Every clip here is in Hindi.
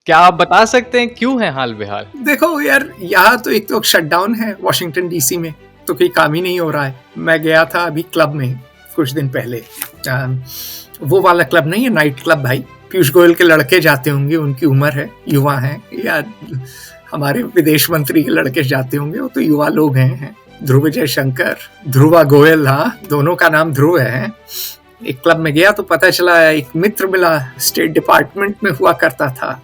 क्या आप बता सकते हैं क्यों है हाल बेहाल? देखो यार, यहाँ तो एक तो शटडाउन है वॉशिंगटन डीसी में, तो कोई काम ही नहीं हो रहा है। मैं गया था अभी क्लब में कुछ दिन पहले। वो वाला क्लब नहीं है, नाइट क्लब भाई। पीयूष गोयल के लड़के जाते होंगे, उनकी उम्र है, युवा हैं, या हमारे विदेश मंत्री के लड़के जाते होंगे, वो तो युवा लोग हैं। ध्रुव जयशंकर, ध्रुवा गोयल, हाँ, दोनों का नाम ध्रुव है। एक क्लब में गया तो पता चला एक मित्र मिला, स्टेट डिपार्टमेंट में हुआ करता था,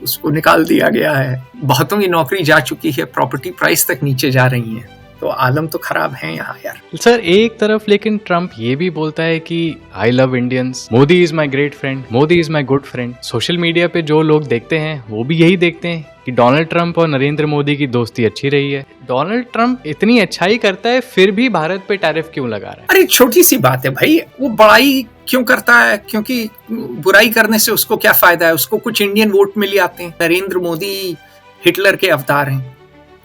उसको निकाल दिया गया है। बहुतों की नौकरी जा चुकी है, प्रॉपर्टी प्राइस तक नीचे जा रही है, तो आलम तो खराब है यहाँ यार। सर एक तरफ लेकिन ट्रम्प ये भी बोलता है कि I love Indians, Modi is my great friend, Modi is my good friend. Social media पे जो लोग देखते हैं वो भी यही देखते हैं कि डोनाल्ड ट्रम्प और नरेंद्र मोदी की दोस्ती अच्छी रही है। डोनाल्ड ट्रम्प इतनी अच्छाई करता है फिर भी भारत पे टैरिफ क्यों लगा रहा है? अरे छोटी सी बात है भाई, वो बड़ाई क्यों करता है? क्योंकि बुराई करने से उसको क्या फायदा है? उसको कुछ इंडियन वोट मिल जाते हैं। नरेंद्र मोदी हिटलर के अवतार हैं,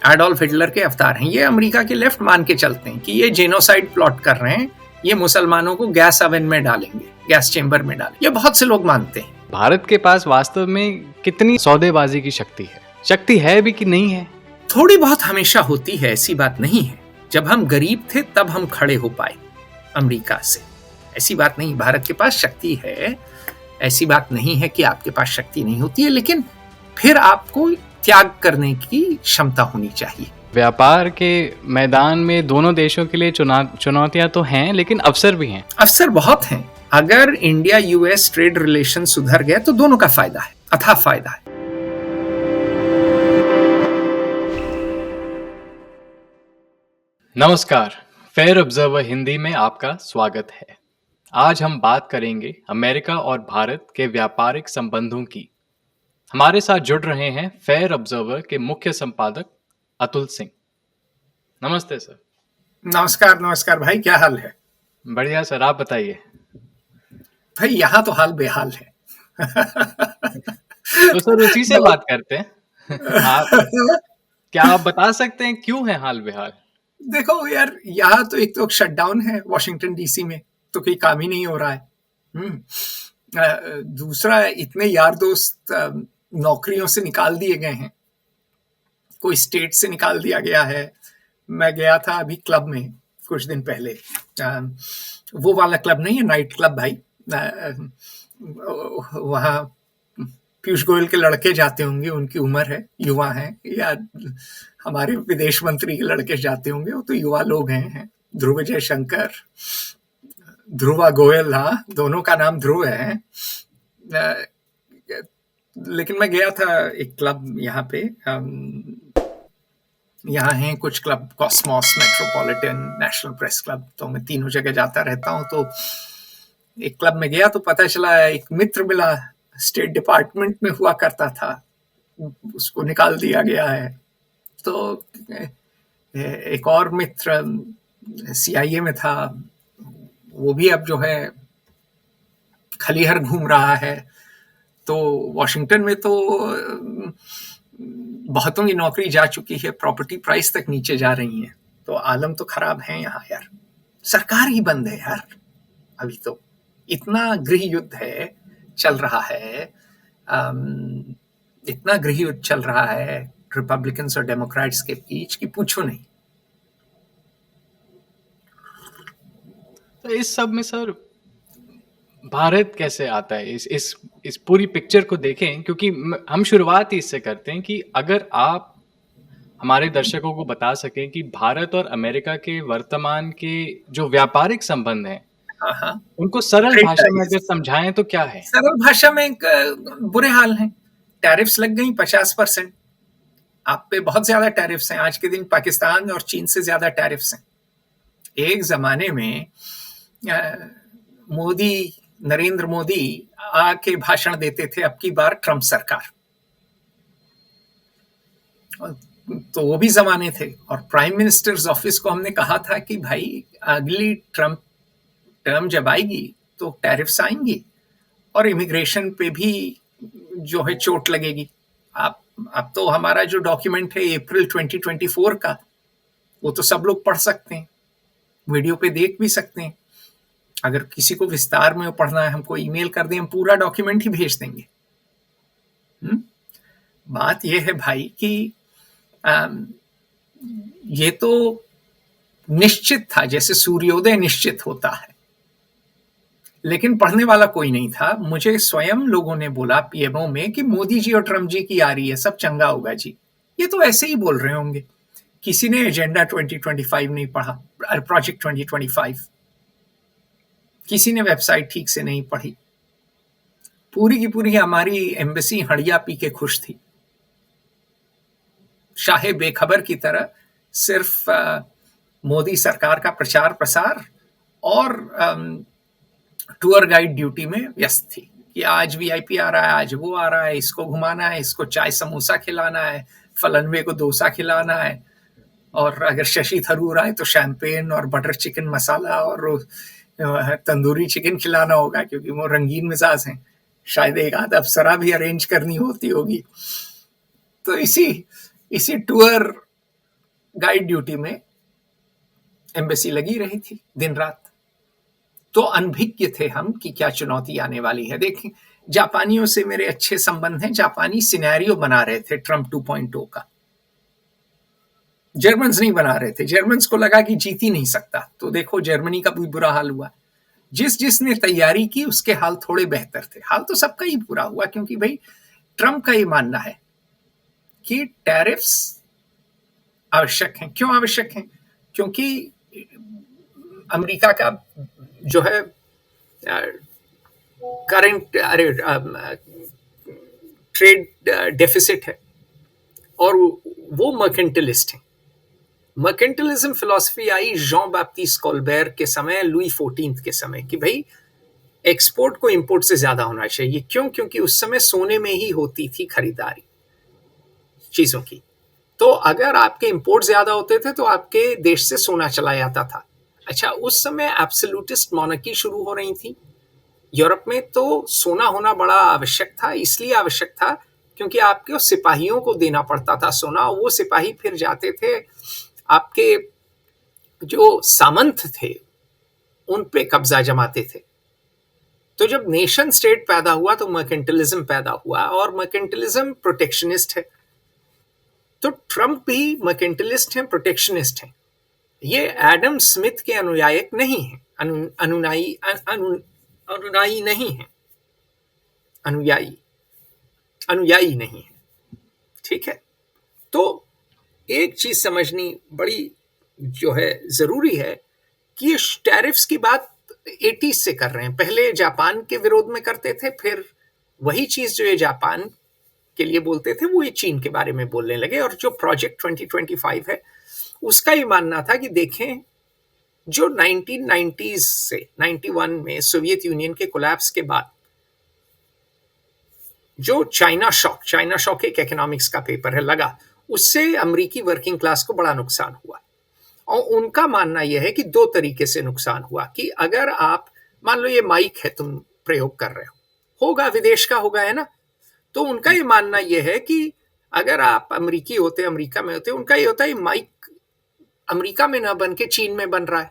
एडोल्फ हिटलर के अवतार हैं। ये अमेरिका के लेफ्ट मान के चलते हैं कि ये जेनोसाइड प्लॉट कर रहे हैं, ये मुसलमानों को गैस ओवन में डालेंगे, गैस चेंबर में डालेंगे। ये बहुत से लोग मानते हैं। भारत के पास वास्तव में कितनी सौदेबाजी की शक्ति है? शक्ति है भी कि नहीं है? थोड़ी बहुत हमेशा होती है, ऐसी बात नहीं है। जब हम गरीब थे तब हम खड़े हो पाए अमेरिका से, ऐसी बात नहीं। भारत के पास शक्ति है, ऐसी बात नहीं है कि आपके पास शक्ति नहीं होती है, लेकिन फिर आपको त्याग करने की क्षमता होनी चाहिए। व्यापार के मैदान में दोनों देशों के लिए चुनौतियां तो हैं, लेकिन अवसर भी हैं। अवसर बहुत हैं। अगर इंडिया यूएस ट्रेड रिलेशन सुधर गए तो दोनों का फायदा है, अथाह फायदा है। नमस्कार, फेयर ऑब्जर्वर हिंदी में आपका स्वागत है। आज हम बात करेंगे अमेरिका और भारत के व्यापारिक संबंधों की। हमारे साथ जुड़ रहे हैं फेयर ऑब्जर्वर के मुख्य संपादक अतुल सिंह। नमस्ते सर। नमस्कार नमस्कार भाई, क्या हाल है? बढ़िया सर, आप बताइए। भाई यहाँ तो हाल बेहाल है। तो सर उसी से बात करते हैं। क्या आप बता सकते हैं क्यों है हाल बेहाल? देखो यार, यहाँ तो एक तो शटडाउन है वॉशिंगटन डीसी में, तो कोई काम ही नहीं हो रहा है। दूसरा, इतने यार दोस्त नौकरियों से निकाल दिए गए हैं, कोई स्टेट से निकाल दिया गया है। मैं गया था अभी क्लब में कुछ दिन पहले। वो वाला क्लब नहीं है, नाइट क्लब भाई। वहाँ पीयूष गोयल के लड़के जाते होंगे, उनकी उम्र है, युवा हैं, या हमारे विदेश मंत्री के लड़के जाते होंगे, वो तो युवा लोग हैं। ध्रुव जयशंकर, ध्रुवा गोयल, हाँ, दोनों का नाम ध्रुव है। लेकिन मैं गया था एक क्लब यहाँ पे, यहाँ हैं कुछ club, Cosmos, metropolitan, national press club, तो मैं तीनों जगह जाता रहता हूँ। तो एक क्लब में गया तो पता चला एक मित्र मिला, स्टेट डिपार्टमेंट में हुआ करता था, उसको निकाल दिया गया है। तो एक और मित्र सीआईए में था, वो भी अब जो है खलीहर घूम रहा है। तो वॉशिंगटन में तो बहुतों की नौकरी जा चुकी है, प्रॉपर्टी प्राइस तक नीचे जा रही है, तो आलम तो खराब है यहाँ यार। सरकार ही बंद है यार। अभी तो इतना गृह युद्ध है, चल रहा है, इतना गृह युद्ध चल रहा है रिपब्लिकन्स और डेमोक्रेट्स के बीच कि पूछो नहीं। तो इस सब में सर भारत कैसे आता है इस पूरी पिक्चर को देखें, क्योंकि हम शुरुआत ही इससे करते हैं कि अगर आप हमारे दर्शकों को बता सकें कि भारत और अमेरिका के वर्तमान के जो व्यापारिक संबंध हैं, हाँ, उनको सरल भाषा में अगर समझाएं तो क्या है? सरल भाषा में बुरे हाल हैं। टैरिफ्स लग गई 50%। आप पे बहुत ज्यादा टैरिफ्स हैं। आज के दिन पाकिस्तान और चीन से ज्यादा टैरिफ्स हैं। एक जमाने में मोदी, नरेंद्र मोदी आके भाषण देते थे, अब की बार ट्रंप सरकार, तो वो भी जमाने थे। और प्राइम मिनिस्टर्स ऑफिस को हमने कहा था कि भाई अगली ट्रंप टर्म जब आएगी तो टैरिफ्स आएंगी और इमिग्रेशन पे भी जो है चोट लगेगी। अब तो हमारा जो डॉक्यूमेंट है अप्रैल 2024 का, वो तो सब लोग पढ़ सकते हैं, वीडियो पे देख भी सकते हैं। अगर किसी को विस्तार में पढ़ना है, हमको ईमेल कर दें, हम पूरा डॉक्यूमेंट ही भेज देंगे। बात यह है भाई कि ये तो निश्चित था, जैसे सूर्योदय निश्चित होता है, लेकिन पढ़ने वाला कोई नहीं था। मुझे स्वयं लोगों ने बोला पीएमओ में कि मोदी जी और ट्रम्प जी की आ रही है, सब चंगा होगा जी। ये तो ऐसे ही बोल रहे होंगे। किसी ने एजेंडा 2025 नहीं पढ़ा, प्रोजेक्ट 2025, किसी ने वेबसाइट ठीक से नहीं पढ़ी। पूरी की पूरी हमारी एम्बेसी हड़िया पी के खुश थी, शाहे बेखबर की तरह सिर्फ मोदी सरकार का प्रचार प्रसार और टूर गाइड ड्यूटी में व्यस्त थी कि आज वीआईपी आ रहा है, आज वो आ रहा है, इसको घुमाना है, इसको चाय समोसा खिलाना है, फलनवे को डोसा खिलाना है, और अगर शशि थरूर आए तो शैंपेन और बटर चिकन मसाला और तंदूरी चिकन खिलाना होगा, क्योंकि वो रंगीन मिजाज हैं। शायद एक आध अप्सरा भी अरेंज करनी होती होगी। तो इसी टूर गाइड ड्यूटी में एम्बेसी लगी रही थी दिन रात। तो अनभिज्ञ थे हम कि क्या चुनौती आने वाली है। देखें, जापानियों से मेरे अच्छे संबंध हैं। जापानी सिनेरियो बना रहे थे ट्रम्प 2.0 का, जर्मन्स नहीं बना रहे थे। जर्मन्स को लगा कि जीत ही नहीं सकता, तो देखो जर्मनी का भी बुरा हाल हुआ। जिसने तैयारी की उसके हाल थोड़े बेहतर थे। हाल तो सबका ही बुरा हुआ, क्योंकि भाई ट्रम्प का ये मानना है कि टैरिफ्स आवश्यक हैं। क्यों आवश्यक हैं? क्योंकि अमेरिका का जो है करंट ट्रेड डेफिसिट है, और वो मर्केंटलिस्ट हैं। मर्केंटलिज्म फिलॉसफी आई जॉन बैप्टिस्ट कोल्बेर के समय, लुई 14 के समय, कि भाई एक्सपोर्ट को इंपोर्ट से ज्यादा होना चाहिए। क्यों? क्योंकि उस समय सोने में ही होती थी खरीदारी चीजों की। तो अगर आपके इंपोर्ट ज्यादा होते थे तो आपके देश से सोना चला जाता था। अच्छा, उस समय एब्सोल्यूटिस्ट मोनार्की शुरू हो रही थी यूरोप में, तो सोना होना बड़ा आवश्यक था। इसलिए आवश्यक था क्योंकि आपके सिपाहियों को देना पड़ता था सोना। वो सिपाही फिर जाते थे आपके जो सामंत थे उन पे कब्जा जमाते थे। तो जब नेशन स्टेट पैदा हुआ तो मर्केंटलिज्म पैदा हुआ, और मर्केंटलिज्म प्रोटेक्शनिस्ट है। तो ट्रम्प भी मर्केंटलिस्ट हैं, प्रोटेक्शनिस्ट हैं। ये एडम स्मिथ के अनुयायी नहीं है, अनुयायी नहीं है, अनुयायी नहीं है। ठीक है, तो एक चीज समझनी बड़ी जो है जरूरी है कि ये टैरिफ्स की बात 80s से कर रहे हैं। पहले जापान के विरोध में करते थे, फिर वही चीज जो ये जापान के लिए बोलते थे वो ये चीन के बारे में बोलने लगे। और जो प्रोजेक्ट 2025 है उसका ये मानना था कि देखें, जो 1990s से 91 में सोवियत यूनियन के कोलैप्स के बाद जो चाइना शॉक एक इकोनॉमिक्स का पेपर है लगा, उससे अमेरिकी वर्किंग क्लास को बड़ा नुकसान हुआ। और उनका मानना यह है कि दो तरीके से नुकसान हुआ। कि अगर आप मान लो ये माइक है, तुम प्रयोग कर रहे हो, होगा विदेश का होगा, है ना। तो उनका ये मानना यह है कि अगर आप अमेरिकी होते, अमेरिका में होते, उनका ये होता है माइक अमेरिका में ना बन के चीन में बन रहा है,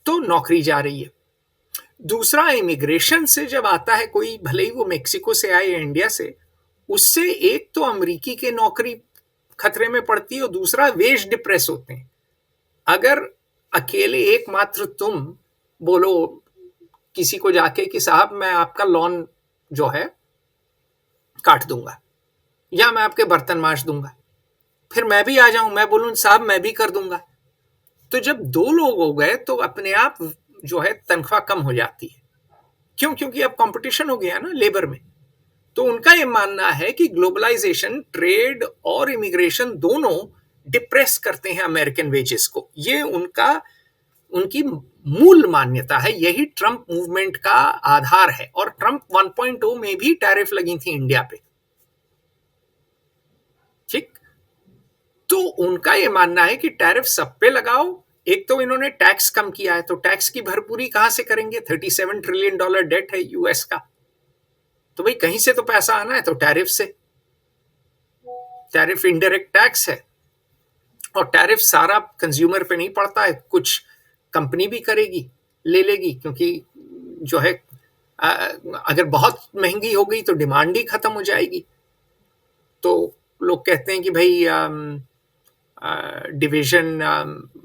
तो नौकरी जा रही है। दूसरा, इमिग्रेशन से जब आता है कोई, भले ही वो मेक्सिको से आए या इंडिया से, उससे एक तो अमेरिकी के नौकरी खतरे में पड़ती है, और दूसरा वेज डिप्रेस होते हैं। अगर अकेले एकमात्र तुम बोलो किसी को जाके कि साहब मैं आपका लॉन जो है काट दूंगा, या मैं आपके बर्तन मांज दूंगा, फिर मैं भी आ जाऊं, मैं बोलूं साहब मैं भी कर दूंगा, तो जब दो लोग हो गए तो अपने आप जो है तनख्वाह कम हो जाती है। क्यों? क्योंकि अब कंपटीशन हो गया ना लेबर में। तो उनका ये मानना है कि ग्लोबलाइजेशन, ट्रेड और इमिग्रेशन दोनों डिप्रेस करते हैं अमेरिकन वेजेस को। ये उनकी मूल मान्यता है। यही ट्रम्प मूवमेंट का आधार है। और ट्रम्प 1.0 में भी टैरिफ लगी थी इंडिया पे। ठीक, तो उनका ये मानना है कि टैरिफ सब पे लगाओ। एक तो इन्होंने टैक्स कम किया है, तो टैक्स की भरपूरी कहां से करेंगे? $37 ट्रिलियन डेट है यूएस का, तो भाई कहीं से तो पैसा आना है, तो टैरिफ से। टैरिफ इनडायरेक्ट टैक्स है, और टैरिफ सारा कंज्यूमर पे नहीं पड़ता है, कुछ कंपनी भी करेगी, ले लेगी, क्योंकि जो है अगर बहुत महंगी हो गई तो डिमांड ही खत्म हो जाएगी। तो लोग कहते हैं कि भाई डिवीजन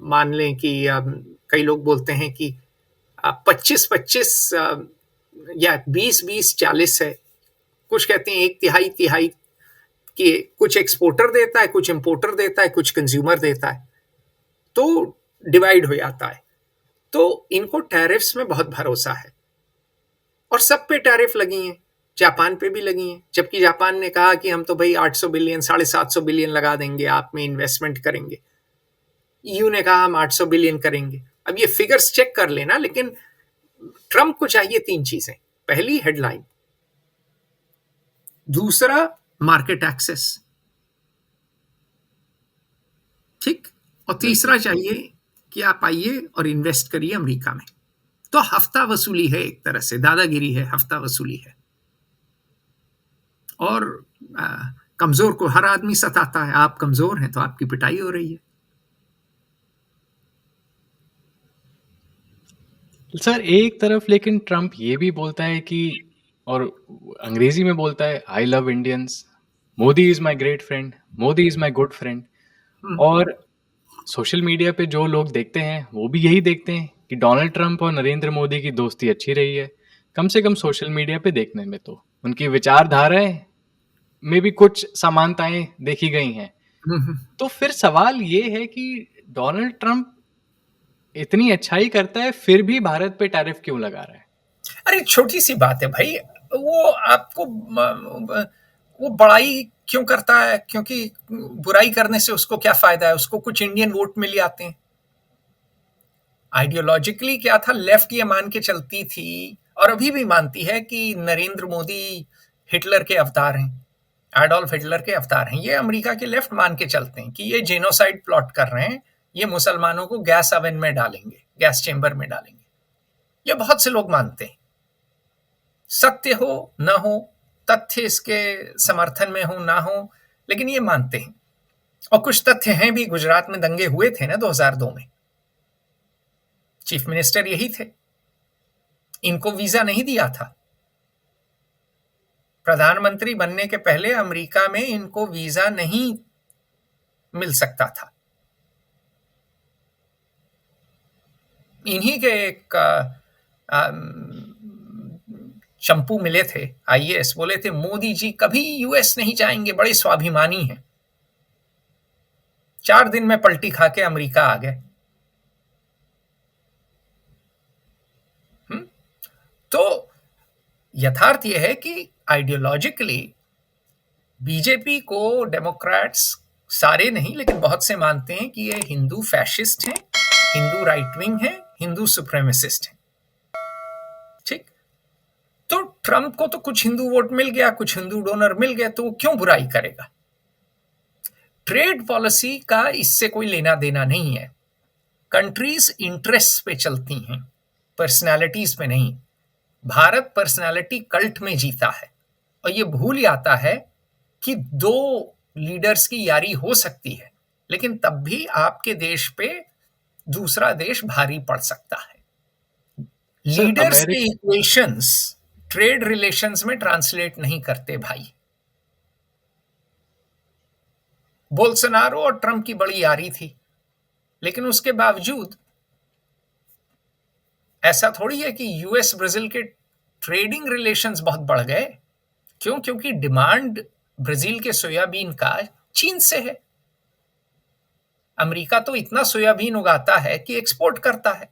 मान लें कि कई लोग बोलते हैं कि 25-25 या 20-20-40 है। कुछ कहते हैं एक तिहाई तिहाई, कि कुछ एक्सपोर्टर देता है, कुछ इंपोर्टर देता है, कुछ कंज्यूमर देता है, तो डिवाइड हो जाता है। तो इनको टैरिफ्स में बहुत भरोसा है और सब पे टैरिफ लगी हैं, जापान पे भी लगी हैं, जबकि जापान ने कहा कि हम तो भाई 800 बिलियन 750 बिलियन लगा देंगे, आप में इन्वेस्टमेंट करेंगे। ईयू ने कहा हम 800 बिलियन करेंगे। अब ये फिगर्स चेक कर लेना, लेकिन ट्रंप को चाहिए 3 चीजें। पहली हेडलाइन, दूसरा मार्केट एक्सेस, ठीक, और तीसरा चाहिए कि आप आइए और इन्वेस्ट करिए अमेरिका में। तो हफ्ता वसूली है, एक तरह से दादागिरी है, हफ्ता वसूली है। और कमजोर को हर आदमी सताता है, आप कमजोर हैं तो आपकी पिटाई हो रही है। सर एक तरफ लेकिन ट्रंप ये भी बोलता है कि, और अंग्रेजी में बोलता है, I love Indians, Modi is my great friend, Modi is my good friend. और सोशल मीडिया पे जो लोग देखते हैं वो भी यही देखते हैं कि डोनाल्ड ट्रंप और नरेंद्र मोदी की दोस्ती अच्छी रही है, कम से कम सोशल मीडिया पे देखने में। तो उनकी विचारधाराएं में भी कुछ समानताएं देखी गई हैं। तो फिर सवाल ये है कि डोनाल्ड ट्रंप इतनी अच्छाई करता है फिर भी भारत पे टैरिफ क्यों लगा रहा है? अरे छोटी सी बात है भाई, वो आपको वो बड़ाई क्यों करता है? क्योंकि बुराई करने से उसको क्या फायदा है? उसको कुछ इंडियन वोट मिल जाते हैं। आइडियोलॉजिकली क्या था, लेफ्ट ये मान के चलती थी और अभी भी मानती है कि नरेंद्र मोदी हिटलर के अवतार हैं, एडोल्फ हिटलर के अवतार हैं। ये अमेरिका के लेफ्ट मान के चलते हैं कि ये जेनोसाइड प्लॉट कर रहे हैं, ये मुसलमानों को गैस ओवन में डालेंगे, गैस चेंबर में डालेंगे। ये बहुत से लोग मानते हैं। सत्य हो ना हो, तथ्य इसके समर्थन में हो ना हो, लेकिन ये मानते हैं। और कुछ तथ्य हैं भी, गुजरात में दंगे हुए थे ना 2002 में, चीफ मिनिस्टर यही थे, इनको वीजा नहीं दिया था। प्रधानमंत्री बनने के पहले अमेरिका में इनको वीजा नहीं मिल सकता था। इन्हीं के एक चंपू मिले थे, आईएएस, बोले थे मोदी जी कभी यूएस नहीं जाएंगे, बड़े स्वाभिमानी हैं। 4 दिन में पलटी खा के अमेरिका आ गए। तो यथार्थ यह है कि आइडियोलॉजिकली बीजेपी को डेमोक्रेट्स सारे नहीं लेकिन बहुत से मानते हैं कि ये हिंदू फैशिस्ट हैं, हिंदू राइट विंग है, हिंदू सुप्रीमेसिस्ट है। ठीक, तो ट्रंप को तो कुछ हिंदू वोट मिल गया, कुछ हिंदू डोनर मिल गया, तो वो क्यों बुराई करेगा? ट्रेड पॉलिसी का इससे कोई लेना देना नहीं है। कंट्रीज इंटरेस्ट पे चलती हैं, पर्सनालिटीज पे नहीं। भारत पर्सनालिटी कल्ट में जीता है और ये भूल जाता है कि 2 लीडर्स की यारी हो सकती है, लेकिन तब भी आपके देश पे दूसरा देश भारी पड़ सकता है। लीडर्स के इक्वेशंस ट्रेड रिलेशंस में ट्रांसलेट नहीं करते भाई। बोल्सोनारो और ट्रंप की बड़ी यारी थी, लेकिन उसके बावजूद ऐसा थोड़ी है कि यूएस ब्राजील के ट्रेडिंग रिलेशंस बहुत बढ़ गए। क्यों? क्योंकि डिमांड ब्राजील के सोयाबीन का चीन से है। अमेरिका तो इतना सोयाबीन उगाता है कि एक्सपोर्ट करता है,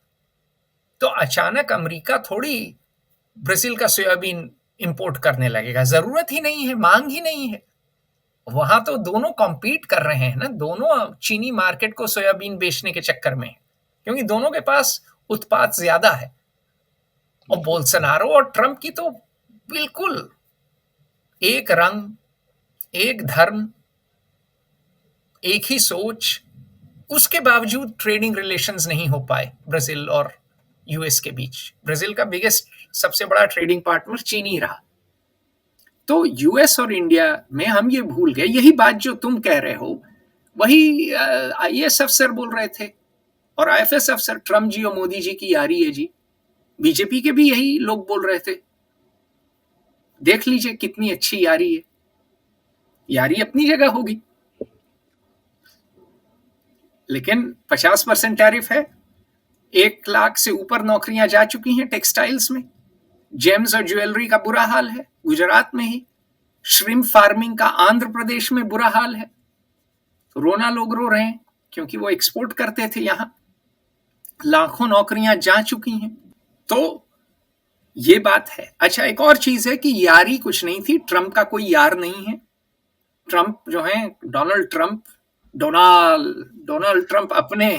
तो अचानक अमेरिका थोड़ी ब्राजील का सोयाबीन इंपोर्ट करने लगेगा। जरूरत ही नहीं है, मांग ही नहीं है। वहां तो दोनों कॉम्पीट कर रहे हैं ना, दोनों चीनी मार्केट को सोयाबीन बेचने के चक्कर में, क्योंकि दोनों के पास उत्पाद ज्यादा है। और बोल्सोनारो और ट्रंप की तो बिल्कुल एक रंग, एक धर्म, एक ही सोच, उसके बावजूद ट्रेडिंग रिलेशंस नहीं हो पाए ब्राजील और यूएस के बीच। ब्राजील का बिगेस्ट, सबसे बड़ा ट्रेडिंग पार्टनर चीन ही रहा। तो यूएस और इंडिया में हम ये भूल गए। यही बात जो तुम कह रहे हो वही आईएएस अफसर बोल रहे थे और आईएफएस अफसर, ट्रंप जी और मोदी जी की यारी है जी। बीजेपी के भी यही लोग बोल रहे थे देख लीजिए कितनी अच्छी यारी है, यारी अपनी जगह होगी, लेकिन 50% टैरिफ है। 1 लाख से ऊपर नौकरियां जा चुकी हैं टेक्सटाइल्स में, जेम्स और ज्वेलरी का बुरा हाल है गुजरात में ही, श्रिम्प फार्मिंग का आंध्र प्रदेश में बुरा हाल है। तो रोना लोग रो रहे हैं क्योंकि वो एक्सपोर्ट करते थे, यहां लाखों नौकरियां जा चुकी हैं। तो ये बात है। अच्छा, एक और चीज है कि यारी कुछ नहीं थी, ट्रंप का कोई यार नहीं है। ट्रंप जो है, डोनाल्ड ट्रंप अपने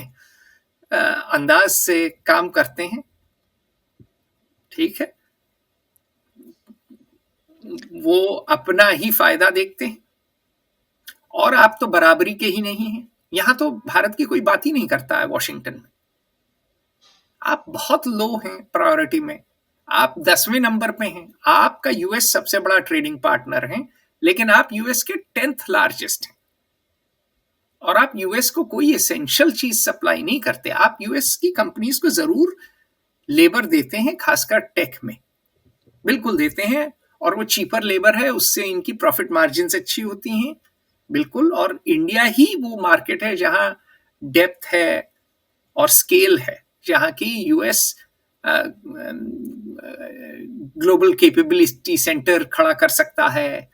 अंदाज से काम करते हैं, ठीक है, वो अपना ही फायदा देखते हैं। और आप तो बराबरी के ही नहीं हैं, यहां तो भारत की कोई बात ही नहीं करता है वॉशिंगटन में। आप बहुत लो हैं प्रायोरिटी में, आप 10वें नंबर पे हैं। आपका यूएस सबसे बड़ा ट्रेडिंग पार्टनर है, लेकिन आप यूएस के 10th लार्जेस्ट हैं, और आप यूएस को कोई एसेंशियल चीज सप्लाई नहीं करते। आप यूएस की कंपनीज को जरूर लेबर देते हैं, खासकर टेक में बिल्कुल देते हैं, और वो चीपर लेबर है, उससे इनकी प्रॉफिट मार्जिन अच्छी होती हैं बिल्कुल। और इंडिया ही वो मार्केट है जहां डेप्थ है और स्केल है, जहां की यूएस ग्लोबल कैपेबिलिटी सेंटर खड़ा कर सकता है,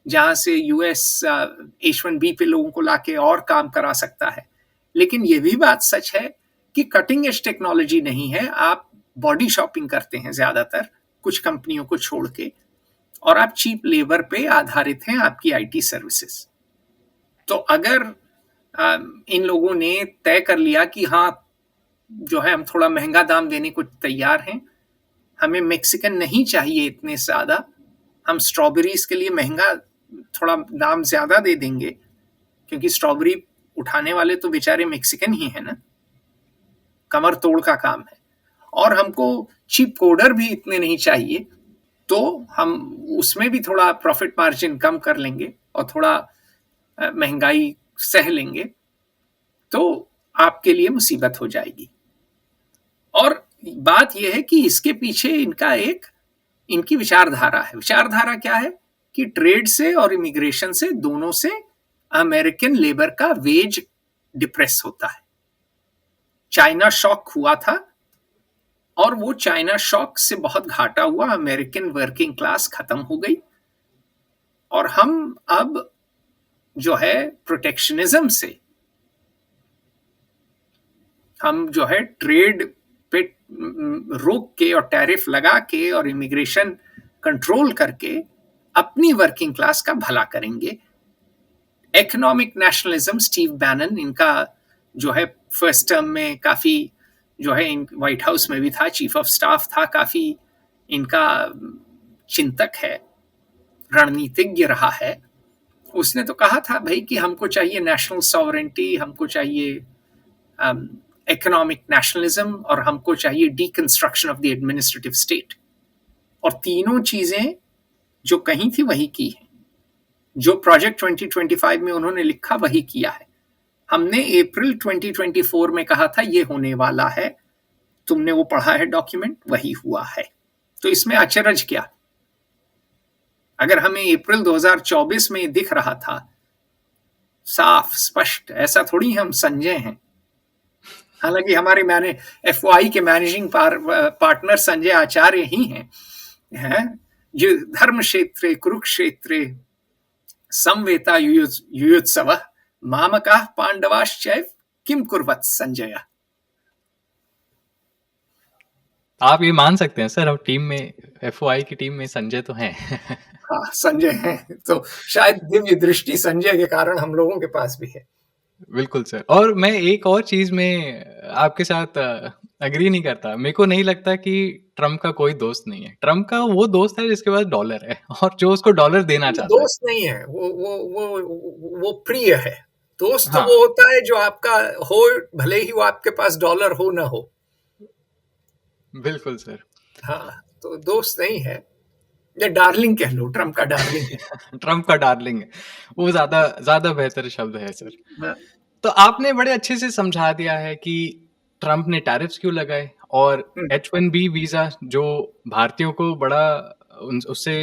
जहां से यूएस H1B पे लोगों को लाके और काम करा सकता है। लेकिन ये भी बात सच है कि कटिंग एज टेक्नोलॉजी नहीं है, आप बॉडी शॉपिंग करते हैं ज्यादातर कुछ कंपनियों को छोड़ के, और आप चीप लेबर पे आधारित हैं आपकी आईटी सर्विसेज। तो अगर इन लोगों ने तय कर लिया कि हाँ जो है हम थोड़ा महंगा दाम देने को तैयार हैं, हमें मेक्सिकन नहीं चाहिए इतने ज्यादा, हम स्ट्रॉबेरीज के लिए महंगा थोड़ा दाम ज्यादा दे देंगे, क्योंकि स्ट्रॉबेरी उठाने वाले तो बेचारे मेक्सिकन ही है ना, कमर तोड़ का काम है, और हमको चीप कोडर भी इतने नहीं चाहिए, तो हम उसमें भी थोड़ा प्रॉफिट मार्जिन कम कर लेंगे और थोड़ा महंगाई सह लेंगे, तो आपके लिए मुसीबत हो जाएगी। और बात यह है कि इसके पीछे इनकी विचारधारा है। विचारधारा क्या है कि ट्रेड से और इमिग्रेशन से, दोनों से अमेरिकन लेबर का वेज डिप्रेस होता है। चाइना शॉक हुआ था, और वो चाइना शॉक से बहुत घाटा हुआ, अमेरिकन वर्किंग क्लास खत्म हो गई, और हम अब जो है प्रोटेक्शनिज्म से, हम जो है ट्रेड पे रोक के और टैरिफ लगा के और इमिग्रेशन कंट्रोल करके अपनी वर्किंग क्लास का भला करेंगे। इकोनॉमिक नेशनलिज्म, स्टीव बैनन इनका जो है फर्स्ट टर्म में काफी जो है व्हाइट हाउस में भी था, चीफ ऑफ स्टाफ था, काफी इनका चिंतक है, रणनीतिज्ञ रहा है। उसने तो कहा था भाई कि हमको चाहिए नेशनल सॉवरेंटी, हमको चाहिए इकोनॉमिक नेशनलिज्म, और हमको चाहिए deconstruction of the administrative state. और तीनों चीजें जो कहीं थी वही की है, जो प्रोजेक्ट 2025 में उन्होंने लिखा वही किया है। हमने अप्रैल 2024 में कहा था ये होने वाला है, तुमने वो पढ़ा है डॉक्यूमेंट, वही हुआ है। तो इसमें अचरज क्या? अगर हमें अप्रैल 2024 में दिख रहा था साफ स्पष्ट, ऐसा थोड़ी हम संजय हैं। हालांकि हमारे एफओआई के मैनेजिंग पार्टनर संजय आचार्य ही हैं, जो धर्म क्षेत्रे कुरुक्षेत्रे संवेता युयुत्सव मामकाः पांडवाश्चैव किम कुर्वत् संजय। आप ये मान सकते हैं सर, अब टीम में, एफओआई की टीम में संजय तो हैं। हाँ, संजय हैं, तो शायद दिव्य दृष्टि संजय के कारण हम लोगों के पास भी है। बिल्कुल सर। और मैं एक और चीज में आपके साथ अग्री नहीं करता। मेरे को नहीं लगता कि ट्रम्प का कोई दोस्त नहीं है। ट्रम्प का वो दोस्त है जिसके पास डॉलर है और जो उसको डॉलर देना चाहता है। दोस्त नहीं है, वो प्रिय है। दोस्त तो हाँ। वो होता है जो आपका हो, भले ही वो आपके पास डॉलर हो ना हो। बिल्कुल सर। हाँ, तो दोस्त नहीं है, या डार्लिंग कह लो, ट्रम्प का डार्लिंग है। ट्रम्प का डार्लिंग है, वो ज्यादा बेहतर शब्द है सर। हाँ। तो आपने बड़े अच्छे से समझा दिया है कि ट्रम्प ने टैरिफ्स क्यों लगाए, और H1B वीजा जो भारतीयों को बड़ा उससे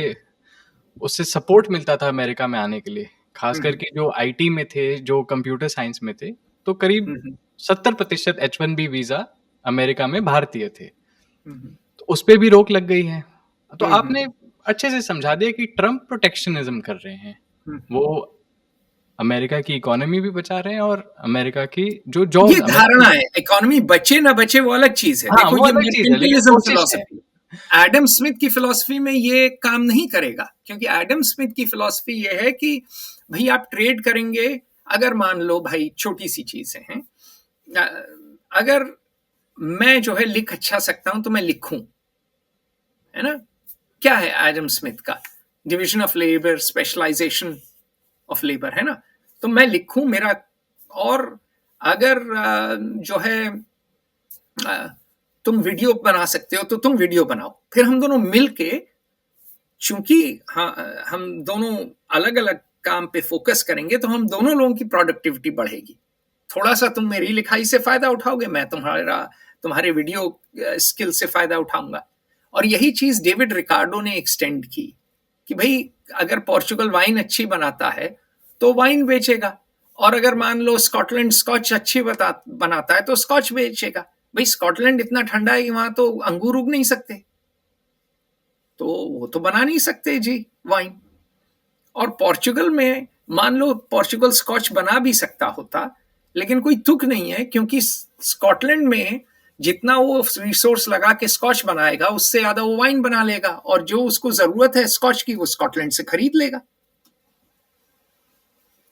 उससे सपोर्ट मिलता था अमेरिका में आने के लिए, खास हम्म, करके जो आईटी में थे, जो कंप्यूटर साइंस में थे, तो करीब हम्म, 70% H1B वीजा अमेरिका में भारतीय थे। हम्म, तो उस पे भी रोक लग गई है। तो हम्म, आपने अच्छे से समझा दिया कि ट्रम्प प्रोटेक्शनिज्म कर रहे हैं। हम्म। वो अमेरिका की इकोनॉमी भी बचा रहे हैं और अमेरिका की जो ये जॉब्स धारणा अमेरिकन, है, इकोनॉमी बचे ना बचे वो अलग चीज है। हाँ, देखो वो ये अलग चीज़ है, लेकिन मर्केंटिलिज्म कोशिश है। फिलॉसफी, एडम स्मिथ की फिलॉसफी में ये काम नहीं करेगा, क्योंकि एडम स्मिथ की फिलॉसफी ये है कि भाई आप ट्रेड करेंगे, अगर मान लो भाई छोटी सी चीजें हैं, अगर मैं जो है लिख अच्छा सकता हूं तो मैं लिखूं, है ना? क्या है एडम स्मिथ का? Division of labour, specialisation of labour, है ना? तो मैं लिखूं मेरा, और अगर जो है तुम वीडियो बना सकते हो तो तुम वीडियो बनाओ, फिर हम दोनों मिलके, चूंकि हाँ, हम दोनों अलग अलग काम पे फोकस करेंगे तो हम दोनों लोगों की प्रोडक्टिविटी बढ़ेगी। थोड़ा सा तुम मेरी लिखाई से फायदा उठाओगे, मैं तुम्हारे वीडियो स्किल से फायदा उठाऊंगा। और यही चीज डेविड रिकार्डो ने एक्सटेंड की कि भाई अगर पोर्चुगल वाइन अच्छी बनाता है तो वाइन बेचेगा, और अगर मान लो स्कॉटलैंड स्कॉच अच्छी बनाता है तो स्कॉच बेचेगा। भाई स्कॉटलैंड इतना ठंडा है कि वहां तो अंगूर उग नहीं सकते, तो वो तो बना नहीं सकते जी वाइन। और पोर्चुगल में मान लो पोर्चुगल स्कॉच बना भी सकता होता, लेकिन कोई तुक नहीं है, क्योंकि स्कॉटलैंड में जितना वो रिसोर्स लगा के स्कॉच बनाएगा उससे ज्यादा वो वाइन बना लेगा, और जो उसको जरूरत है स्कॉच की वो स्कॉटलैंड से खरीद लेगा।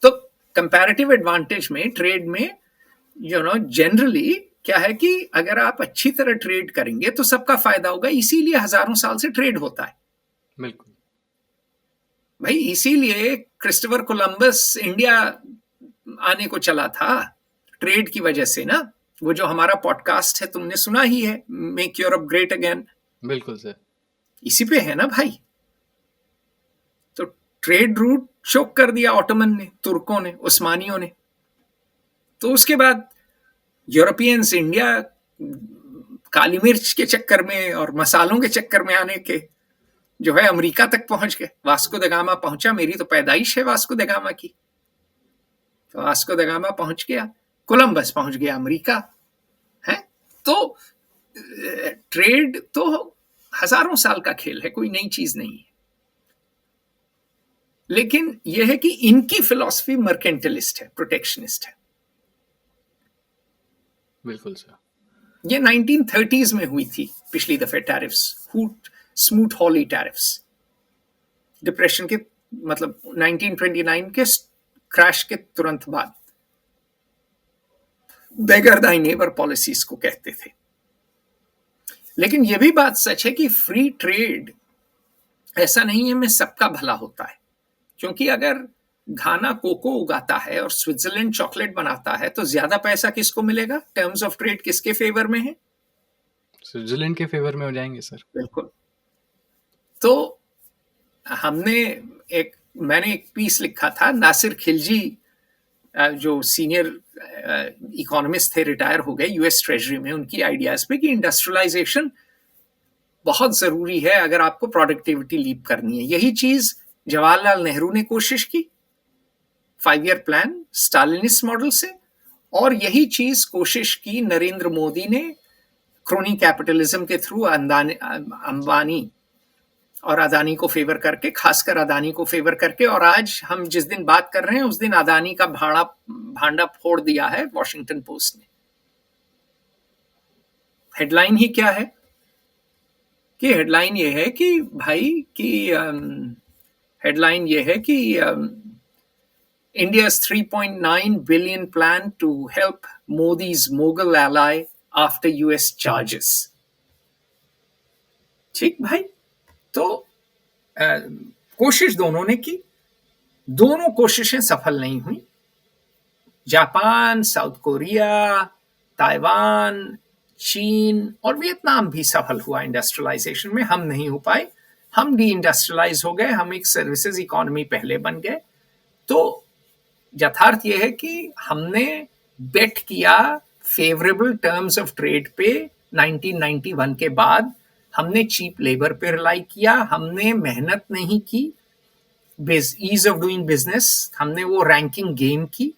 तो कंपैरेटिव एडवांटेज में ट्रेड में जनरली क्या है कि अगर आप अच्छी तरह ट्रेड करेंगे तो सबका फायदा होगा, इसीलिए हजारों साल से ट्रेड होता है। बिल्कुल। भाई इसीलिए क्रिस्टोफर कोलंबस इंडिया आने को चला था, ट्रेड की वजह से ना। वो जो हमारा पॉडकास्ट है तुमने सुना ही है, मेक यूरोप ग्रेट अगेन, बिल्कुल सर। इसी पे है ना भाई। तो ट्रेड रूट चोक कर दिया ऑटोमन ने, तुर्कों ने, उस्मानियों ने। तो उसके बाद यूरोपियंस इंडिया काली मिर्च के चक्कर में और मसालों के चक्कर में आने के जो है अमेरिका तक पहुंच गए। वास्को द गामा पहुंचा, मेरी तो पैदाइश है वास्को द गामा की। तो वास्को द गामा पहुंच गया, कोलंबस पहुंच गया अमेरिका, है। तो ट्रेड तो हजारों साल का खेल है, कोई नई चीज नहीं है। लेकिन यह है कि इनकी फिलॉसफी मर्केंटलिस्ट है, प्रोटेक्शनिस्ट है। बिल्कुल सर। ये 1930s में हुई थी पिछली दफे टैरिफ्स, हूट स्मूथ हॉली टैरिफ्स, डिप्रेशन के मतलब 1929 के क्रैश के तुरंत बाद। बेगर दाई नेबर पॉलिसीज को कहते थे। लेकिन यह भी बात सच है कि फ्री ट्रेड ऐसा नहीं है में सबका भला होता है, क्योंकि अगर घाना कोको उगाता है और स्विट्जरलैंड चॉकलेट बनाता है तो ज्यादा पैसा किसको मिलेगा? टर्म्स ऑफ ट्रेड किसके फेवर में है? स्विट्जरलैंड के फेवर में हो जाएंगे सर। बिल्कुल। तो हमने मैंने एक पीस लिखा था, नासिर खिलजी जो सीनियर इकोनॉमिस्ट थे, रिटायर हो गए यूएस ट्रेजरी में, उनकी आइडियाज पे कि इंडस्ट्रियलाइजेशन बहुत जरूरी है अगर आपको प्रोडक्टिविटी लीप करनी है। यही चीज जवाहरलाल नेहरू ने कोशिश की 5 ईयर प्लान स्टालिनिस्ट मॉडल से, और यही चीज कोशिश की नरेंद्र मोदी ने क्रोनी कैपिटलिज्म के थ्रू अंबानी और अदानी को फेवर करके, खासकर अदानी को फेवर करके। और आज हम जिस दिन बात कर रहे हैं उस दिन अदानी का भांडा फोड़ दिया है वॉशिंगटन पोस्ट ने। हेडलाइन ही क्या है कि हेडलाइन ये है कि भाई कि हेडलाइन ये है कि India's 3.9 billion plan to help Modi's Mughal ally after US charges। ठीक भाई। तो कोशिश दोनों ने की, दोनों कोशिशें सफल नहीं हुई। जापान, साउथ कोरिया, ताइवान, चीन और वियतनाम भी सफल हुआ इंडस्ट्रियलाइजेशन में, हम नहीं हो पाए। हम डी इंडस्ट्रियलाइज हो गए, हम एक सर्विसेज इकोनॉमी पहले बन गए। तो यथार्थ यह है कि हमने बेट किया फेवरेबल टर्म्स ऑफ ट्रेड पे 1991 के बाद। हमने चीप लेबर पे रिलाई किया, हमने मेहनत नहीं की, ईज ऑफ डूइंग बिजनेस, हमने वो रैंकिंग गेम की,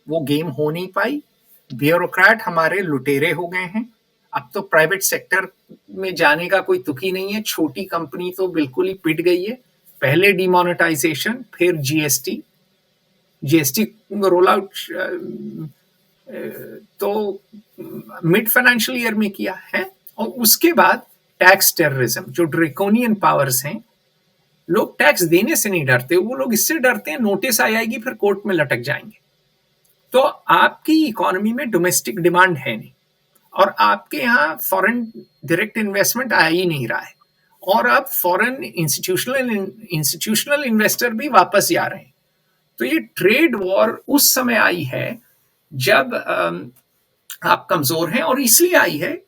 वो गेम हो नहीं पाई, ब्यूरोक्रेट हमारे लुटेरे हो गए हैं। अब तो प्राइवेट सेक्टर में जाने का कोई तुक ही नहीं है, छोटी कंपनी तो बिल्कुल ही पिट गई है। पहले डिमोनेटाइजेशन, फिर जीएसटी, जीएसटी रोल आउट तो मिड फाइनेंशियल ईयर में किया है, और उसके बाद टैक्स टेररिज्म, जो ड्रेकोनियन पावर्स हैं, लोग टैक्स देने से नहीं डरते, वो लोग इससे डरते हैं नोटिस आ जाएगी फिर कोर्ट में लटक जाएंगे। तो आपकी इकोनॉमी में डोमेस्टिक डिमांड है नहीं, और आपके यहाँ फॉरेन डायरेक्ट इन्वेस्टमेंट आ ही नहीं रहा है, और अब फॉरेन इंस्टीट्यूशनल इन्वेस्टर भी वापस जा रहे हैं। तो ये ट्रेड वॉर उस समय आई है जब आप कमजोर हैं, और इसलिए आई है,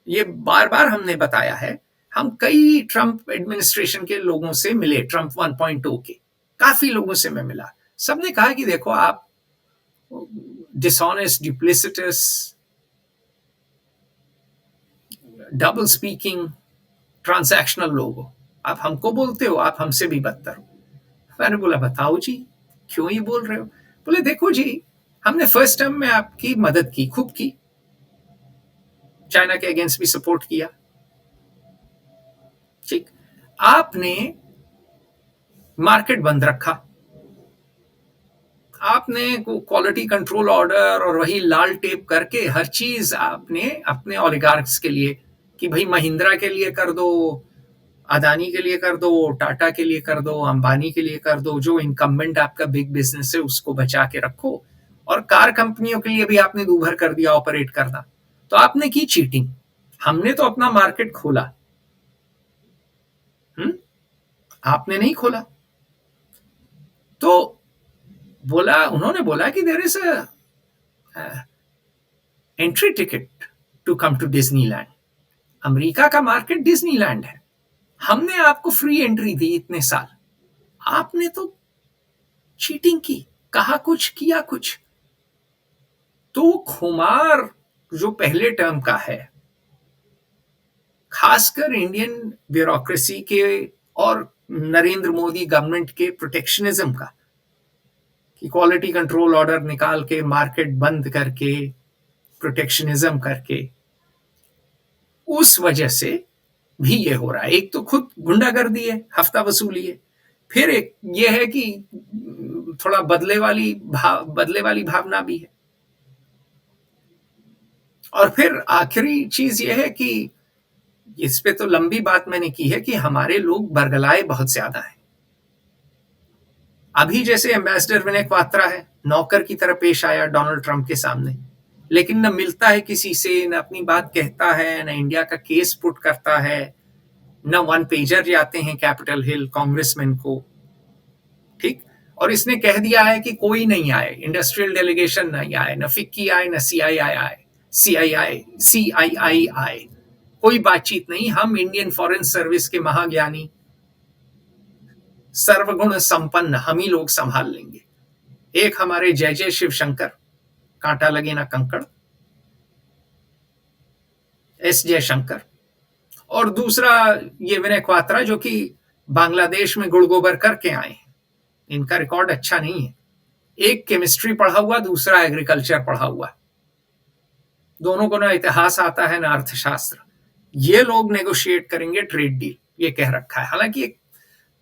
ये बार बार हमने बताया है, हम कई ट्रंप एडमिनिस्ट्रेशन के लोगों से मिले, ट्रंप 1.0 के काफी लोगों से मैं मिला, सबने कहा कि देखो आप डिसऑनेस्ट, डुप्लिसिटस, डबल स्पीकिंग, ट्रांजैक्शनल लोग हो, आप हमको बोलते हो, आप हमसे भी बदतर हो। मैंने बोला बताओ जी क्यों ये बोल रहे हो? बोले देखो जी, हमने फर्स्ट टर्म में आपकी मदद की, खूब की, चाइना के अगेंस्ट भी सपोर्ट किया, ठीक, आपने मार्केट बंद रखा, आपने क्वालिटी कंट्रोल ऑर्डर और वही लाल टेप करके हर चीज आपने अपने ओलिगार्क्स के लिए, कि भाई महिंद्रा के लिए कर दो, अदानी के लिए कर दो, टाटा के लिए कर दो, अंबानी के लिए कर दो, जो इनकम्बेंट आपका बिग बिजनेस है उसको बचा के रखो, और कार कंपनियों के लिए भी आपने दूभर कर दिया ऑपरेट करना। तो आपने की चीटिंग, हमने तो अपना मार्केट खोला, आपने नहीं खोला। तो बोला, उन्होंने बोला कि there is a entry ticket to come to Disneyland, America का मार्केट डिज्नीलैंड है, हमने आपको फ्री एंट्री दी इतने साल, आपने तो चीटिंग की, कहा कुछ किया कुछ। तो खुमार जो पहले टर्म का है, खासकर इंडियन ब्यूरोक्रेसी के और नरेंद्र मोदी गवर्नमेंट के प्रोटेक्शनिज्म का, कि क्वालिटी कंट्रोल ऑर्डर निकाल के मार्केट बंद करके प्रोटेक्शनिज्म करके, उस वजह से भी ये हो रहा है। एक तो खुद गुंडागर्दी है, हफ्ता वसूली है, फिर एक ये है कि थोड़ा बदले वाली भावना भी है, और फिर आखिरी चीज ये है कि इस पे तो लंबी बात मैंने की है कि हमारे लोग बरगलाए बहुत ज्यादा हैं। अभी जैसे एम्बेसडर विनय क्वात्रा है, नौकर की तरह पेश आया डोनाल्ड ट्रंप के सामने, लेकिन न मिलता है किसी से, न अपनी बात कहता है, न इंडिया का केस पुट करता है, न वन पेजर जाते हैं कैपिटल हिल कांग्रेसमैन को, ठीक, और इसने कह दिया है कि कोई नहीं आए, इंडस्ट्रियल डेलीगेशन नहीं आए, न फिक्की आए, न सीआईआई आए, कोई बातचीत नहीं, हम इंडियन फॉरेन सर्विस के महाज्ञानी सर्वगुण संपन्न हम ही लोग संभाल लेंगे। एक हमारे जय जय शिवशंकर, कांटा लगे ना कंकड़, एस जयशंकर, और दूसरा ये विनय क्वात्रा जो कि बांग्लादेश में गुड़ गोबर करके आए हैं, इनका रिकॉर्ड अच्छा नहीं है, एक केमिस्ट्री पढ़ा हुआ, दूसरा एग्रीकल्चर पढ़ा हुआ, दोनों को ना इतिहास आता है ना अर्थशास्त्र। ये लोग नेगोशिएट करेंगे ट्रेड डील, ये कह रखा है, हालांकि ये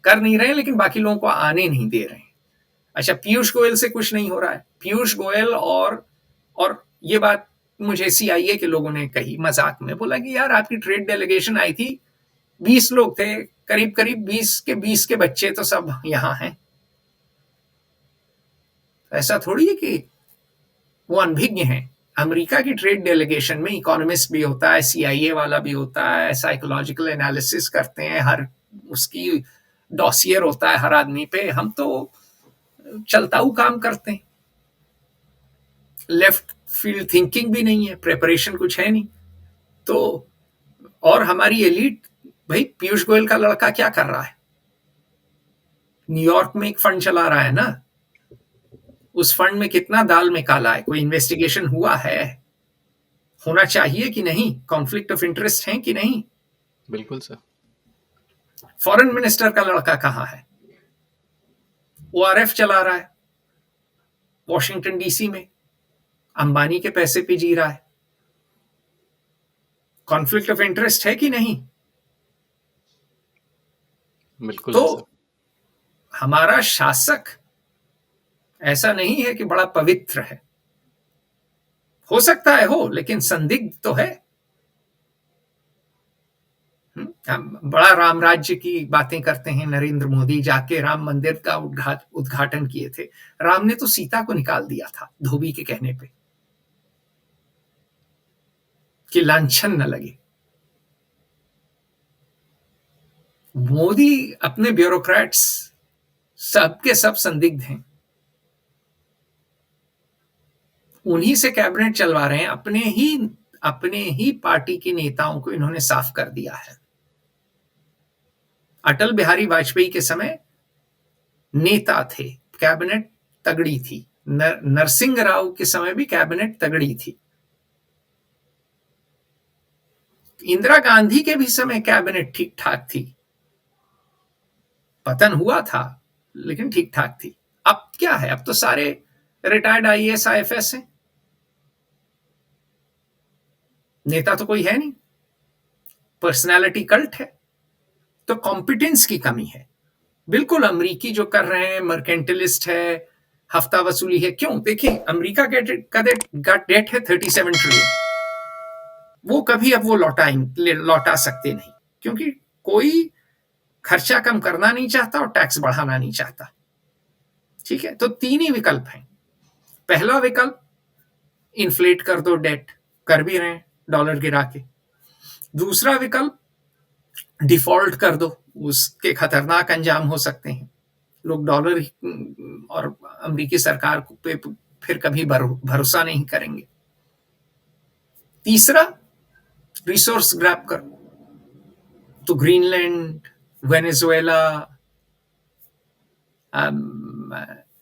कर नहीं रहे लेकिन बाकी लोगों को आने नहीं दे रहे हैं। अच्छा, पीयूष गोयल से कुछ नहीं हो रहा है, पीयूष गोयल और ये बात मुझे सीआईए के लोगों ने कही मजाक में, बोला कि यार आपकी ट्रेड डेलीगेशन आई थी, 20 लोग थे, करीब करीब 20 के बच्चे तो सब यहां हैं। ऐसा थोड़ी है कि वो अनभिज्ञ हैं। अमेरिका की ट्रेड डेलीगेशन में इकोनॉमिस्ट भी होता है, सीआईए वाला भी होता है, साइकोलॉजिकल एनालिसिस करते हैं, हर उसकी डॉसियर होता है हर आदमी पे, हम तो चलताऊ काम करते हैं, लेफ्ट फील्ड थिंकिंग भी नहीं है, प्रिपरेशन कुछ है नहीं। तो और हमारी एलीट, भाई पीयूष गोयल का लड़का क्या कर रहा है, न्यूयॉर्क में एक फंड चला रहा है ना, उस फंड में कितना दाल में काला है, कोई इन्वेस्टिगेशन हुआ है, होना चाहिए कि नहीं, कॉन्फ्लिक्ट ऑफ इंटरेस्ट है कि नहीं? बिल्कुल सर। फॉरेन मिनिस्टर का लड़का कहाँ है? ओआरएफ चला रहा है वॉशिंगटन डीसी में, अंबानी के पैसे पे जी रहा है। कॉन्फ्लिक्ट ऑफ इंटरेस्ट है कि नहीं? बिल्कुल तो है सर। हमारा शासक ऐसा नहीं है कि बड़ा पवित्र है, हो सकता है हो, लेकिन संदिग्ध तो है। बड़ा राम राज्य की बातें करते हैं नरेंद्र मोदी, जाके राम मंदिर का उद्घाटन किए थे। राम ने तो सीता को निकाल दिया था धोबी के कहने पे कि लांछन न लगे। मोदी अपने ब्यूरोक्रेट्स सबके सब संदिग्ध हैं, उन्हीं से कैबिनेट चलवा रहे हैं। अपने ही पार्टी के नेताओं को इन्होंने साफ कर दिया है। अटल बिहारी वाजपेयी के समय नेता थे, कैबिनेट तगड़ी थी। नरसिंह राव के समय भी कैबिनेट तगड़ी थी। इंदिरा गांधी के भी समय कैबिनेट ठीक ठाक थी, पतन हुआ था लेकिन ठीक ठाक थी। अब क्या है, अब तो सारे रिटायर्ड आईएएस आईएफएस हैं, नेता तो कोई है नहीं, पर्सनालिटी कल्ट है। तो कॉम्पिटेंस की कमी है। बिल्कुल अमरीकी जो कर रहे हैं मर्केंटलिस्ट है, हफ्ता वसूली है। क्यों? देखिए, अमेरिका का डेट है 37 ट्रिलियन। वो कभी अब वो लौटा सकते नहीं, क्योंकि कोई खर्चा कम करना नहीं चाहता और टैक्स बढ़ाना नहीं चाहता। ठीक है, तो तीन ही विकल्प हैं। पहला विकल्प, इन्फ्लेट कर दो डेट, कर भी रहे हैं डॉलर गिरा के। दूसरा विकल्प, डिफॉल्ट कर दो, उसके खतरनाक अंजाम हो सकते हैं। लोग डॉलर और अमेरिकी सरकार पे फिर कभी भरोसा नहीं करेंगे। तीसरा, रिसोर्स ग्रैब कर, तो ग्रीनलैंड, वेनेजुएला,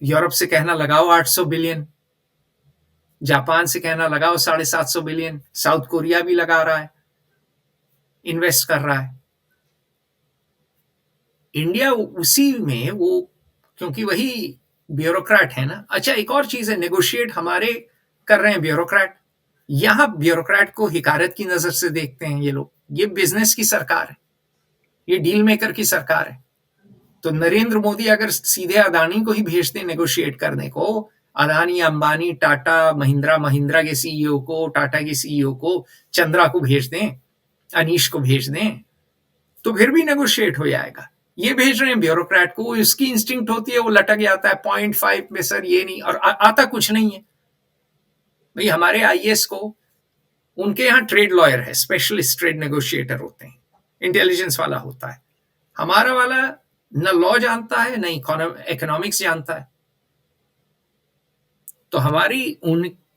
यूरोप से कहना लगाओ 800 बिलियन, जापान से कहना लगाओ 750 बिलियन, साउथ कोरिया भी लगा रहा है, इन्वेस्ट कर रहा है। इंडिया उसी में वो, क्योंकि वही ब्यूरोक्रेट है ना। अच्छा, एक और चीज है, नेगोशिएट हमारे कर रहे हैं ब्यूरोक्रेट। यहां ब्यूरोक्रेट को हिकारत की नजर से देखते हैं ये लोग। ये बिजनेस की सरकार है, ये डील मेकर की सरकार है। तो नरेंद्र मोदी अगर सीधे अदानी को ही भेजते नेगोशिएट करने को, अदानी, अंबानी, टाटा, महिंद्रा के सीईओ को, टाटा के सीईओ को, चंद्रा को भेज दें, अनीश को भेज दें, तो फिर भी नेगोशिएट हो जाएगा। ये भेज रहे हैं ब्यूरोक्रेट को, उसकी इंस्टिंक्ट होती है, वो लटक जाता है 0.5 में, सर ये नहीं, और आता कुछ नहीं है। भाई हमारे आईएएस को, उनके यहाँ ट्रेड लॉयर है, स्पेशलिस्ट ट्रेड नेगोशिएटर होते हैं, इंटेलिजेंस वाला होता है। हमारा वाला न लॉ जानता है न इकोनॉमिक्स जानता है। तो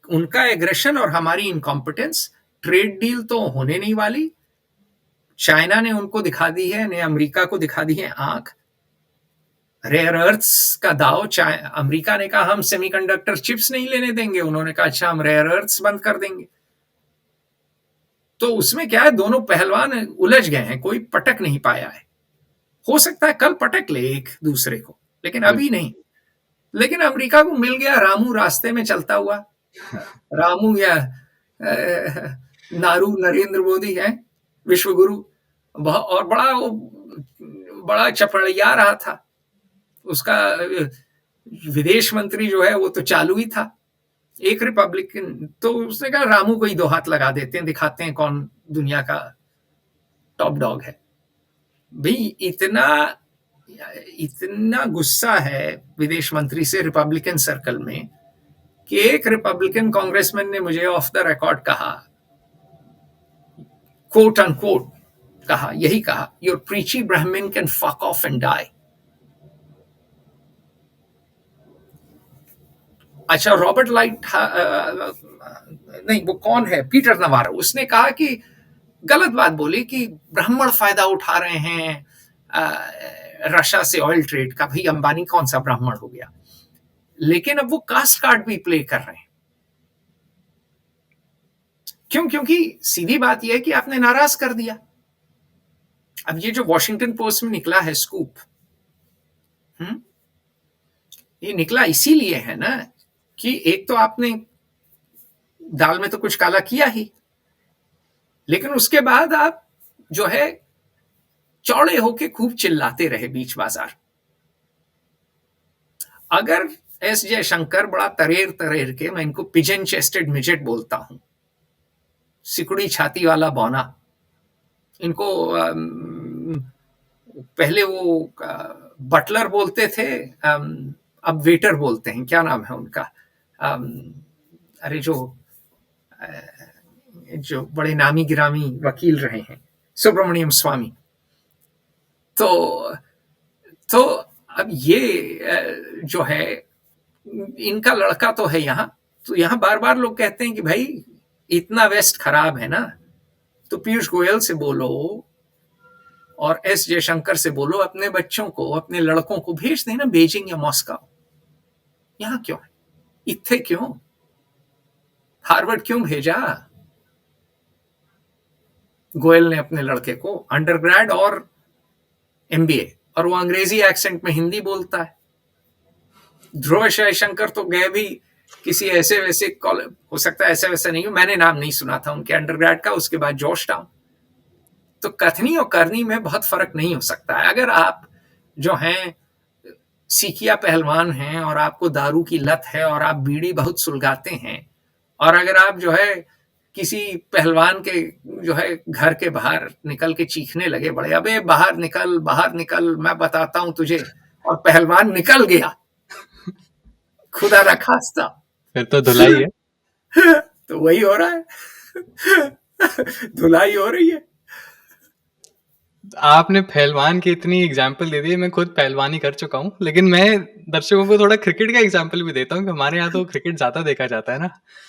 उनका एग्रेशन और हमारी इनकॉम्पिटेंस, ट्रेड डील तो होने नहीं वाली। चाइना ने उनको दिखा दी है, ने अमेरिका को दिखा दी है आंख। रेयर अर्थ्स का दाव, अमेरिका ने कहा हम सेमीकंडक्टर चिप्स नहीं लेने देंगे, उन्होंने कहा अच्छा हम रेयर अर्थ्स बंद कर देंगे। तो उसमें क्या है, दोनों पहलवान उलझ गए हैं, कोई पटक नहीं पाया है। हो सकता है कल पटक ले एक दूसरे को, लेकिन अभी नहीं। लेकिन अमेरिका को मिल गया रामू रास्ते में चलता हुआ, रामू या नारू नरेंद्र मोदी है, विश्व गुरु, और बड़ा चपड़िया रहा था। उसका विदेश मंत्री जो है वो तो चालू ही था, एक रिपब्लिकन। तो उसने कहा रामू को ही 2 हाथ लगा देते हैं, दिखाते हैं कौन दुनिया का टॉप डॉग है। भाई इतना गुस्सा है विदेश मंत्री से रिपब्लिकन सर्कल में कि एक रिपब्लिकन कांग्रेसमैन ने मुझे ऑफ द रिकॉर्ड कहा, कोट अनकोट कहा, यही कहा, your preachy Brahmin can fuck off and die. अच्छा, रॉबर्ट लाइट नहीं, वो कौन है, पीटर नवारो, उसने कहा कि गलत बात बोली कि ब्राह्मण फायदा उठा रहे हैं रशिया से ऑयल ट्रेड का। भाई अंबानी कौन सा ब्राह्मण हो गया? लेकिन अब वो कास्ट कार्ड भी प्ले कर रहे हैं। क्यों? क्योंकि सीधी बात यह है कि आपने नाराज कर दिया। अब ये जो वॉशिंगटन पोस्ट में निकला है स्कूप, ये निकला इसीलिए है ना कि एक तो आपने दाल में तो कुछ काला किया ही, लेकिन उसके बाद आप जो है चौड़े होके खूब चिल्लाते रहे बीच बाजार। अगर एस जयशंकर बड़ा तरेर तरेर के, मैं इनको पिजन चेस्टेड मिजेट बोलता हूं, सिकुड़ी छाती वाला बौना, इनको पहले वो बटलर बोलते थे, अब वेटर बोलते हैं, क्या नाम है उनका, अरे जो बड़े नामी गिरामी वकील रहे हैं, सुब्रमण्यम स्वामी। तो अब ये जो है इनका लड़का तो है यहाँ, तो यहाँ बार बार लोग कहते हैं कि भाई इतना वेस्ट खराब है ना, तो पीयूष गोयल से बोलो और एस जयशंकर से बोलो अपने बच्चों को, अपने लड़कों को भेज देना बीजिंग या मॉस्को। यहाँ क्यों है, इत्थे क्यों, हार्वर्ड क्यों भेजा गोयल ने अपने लड़के को, अंडरग्रेड और एमबीए, और वो अंग्रेजी एक्सेंट में हिंदी बोलता है। ध्रुव जयशंकर तो गए भी किसी ऐसे वैसे कॉलेज, हो सकता है ऐसे वैसे नहीं हो, मैंने नाम नहीं सुना था उनके अंडरग्रेड का, उसके बाद जॉर्ज टाउन। तो कथनी और करनी में बहुत फर्क नहीं हो सकता है। अगर आप जो हैं सीखिया पहलवान हैं और आपको दारू की लत है और आप बीड़ी बहुत सुलगाते हैं, और अगर आप जो है किसी पहलवान के जो है घर के बाहर निकल के चीखने लगे बड़े, अबे बाहर निकल मैं बताता हूं तुझे, और पहलवान निकल गया, खुदा ना खास्ता, फिर तो धुलाई है। तो वही हो रहा है। धुलाई हो रही है। आपने पहलवान की इतनी एग्जाम्पल दे दी, मैं खुद पहलवानी कर चुका हूँ, लेकिन मैं दर्शकों को थोड़ा क्रिकेट का एग्जाम्पल भी देता हूँ कि हमारे यहाँ तो क्रिकेट ज्यादा देखा जाता है ना।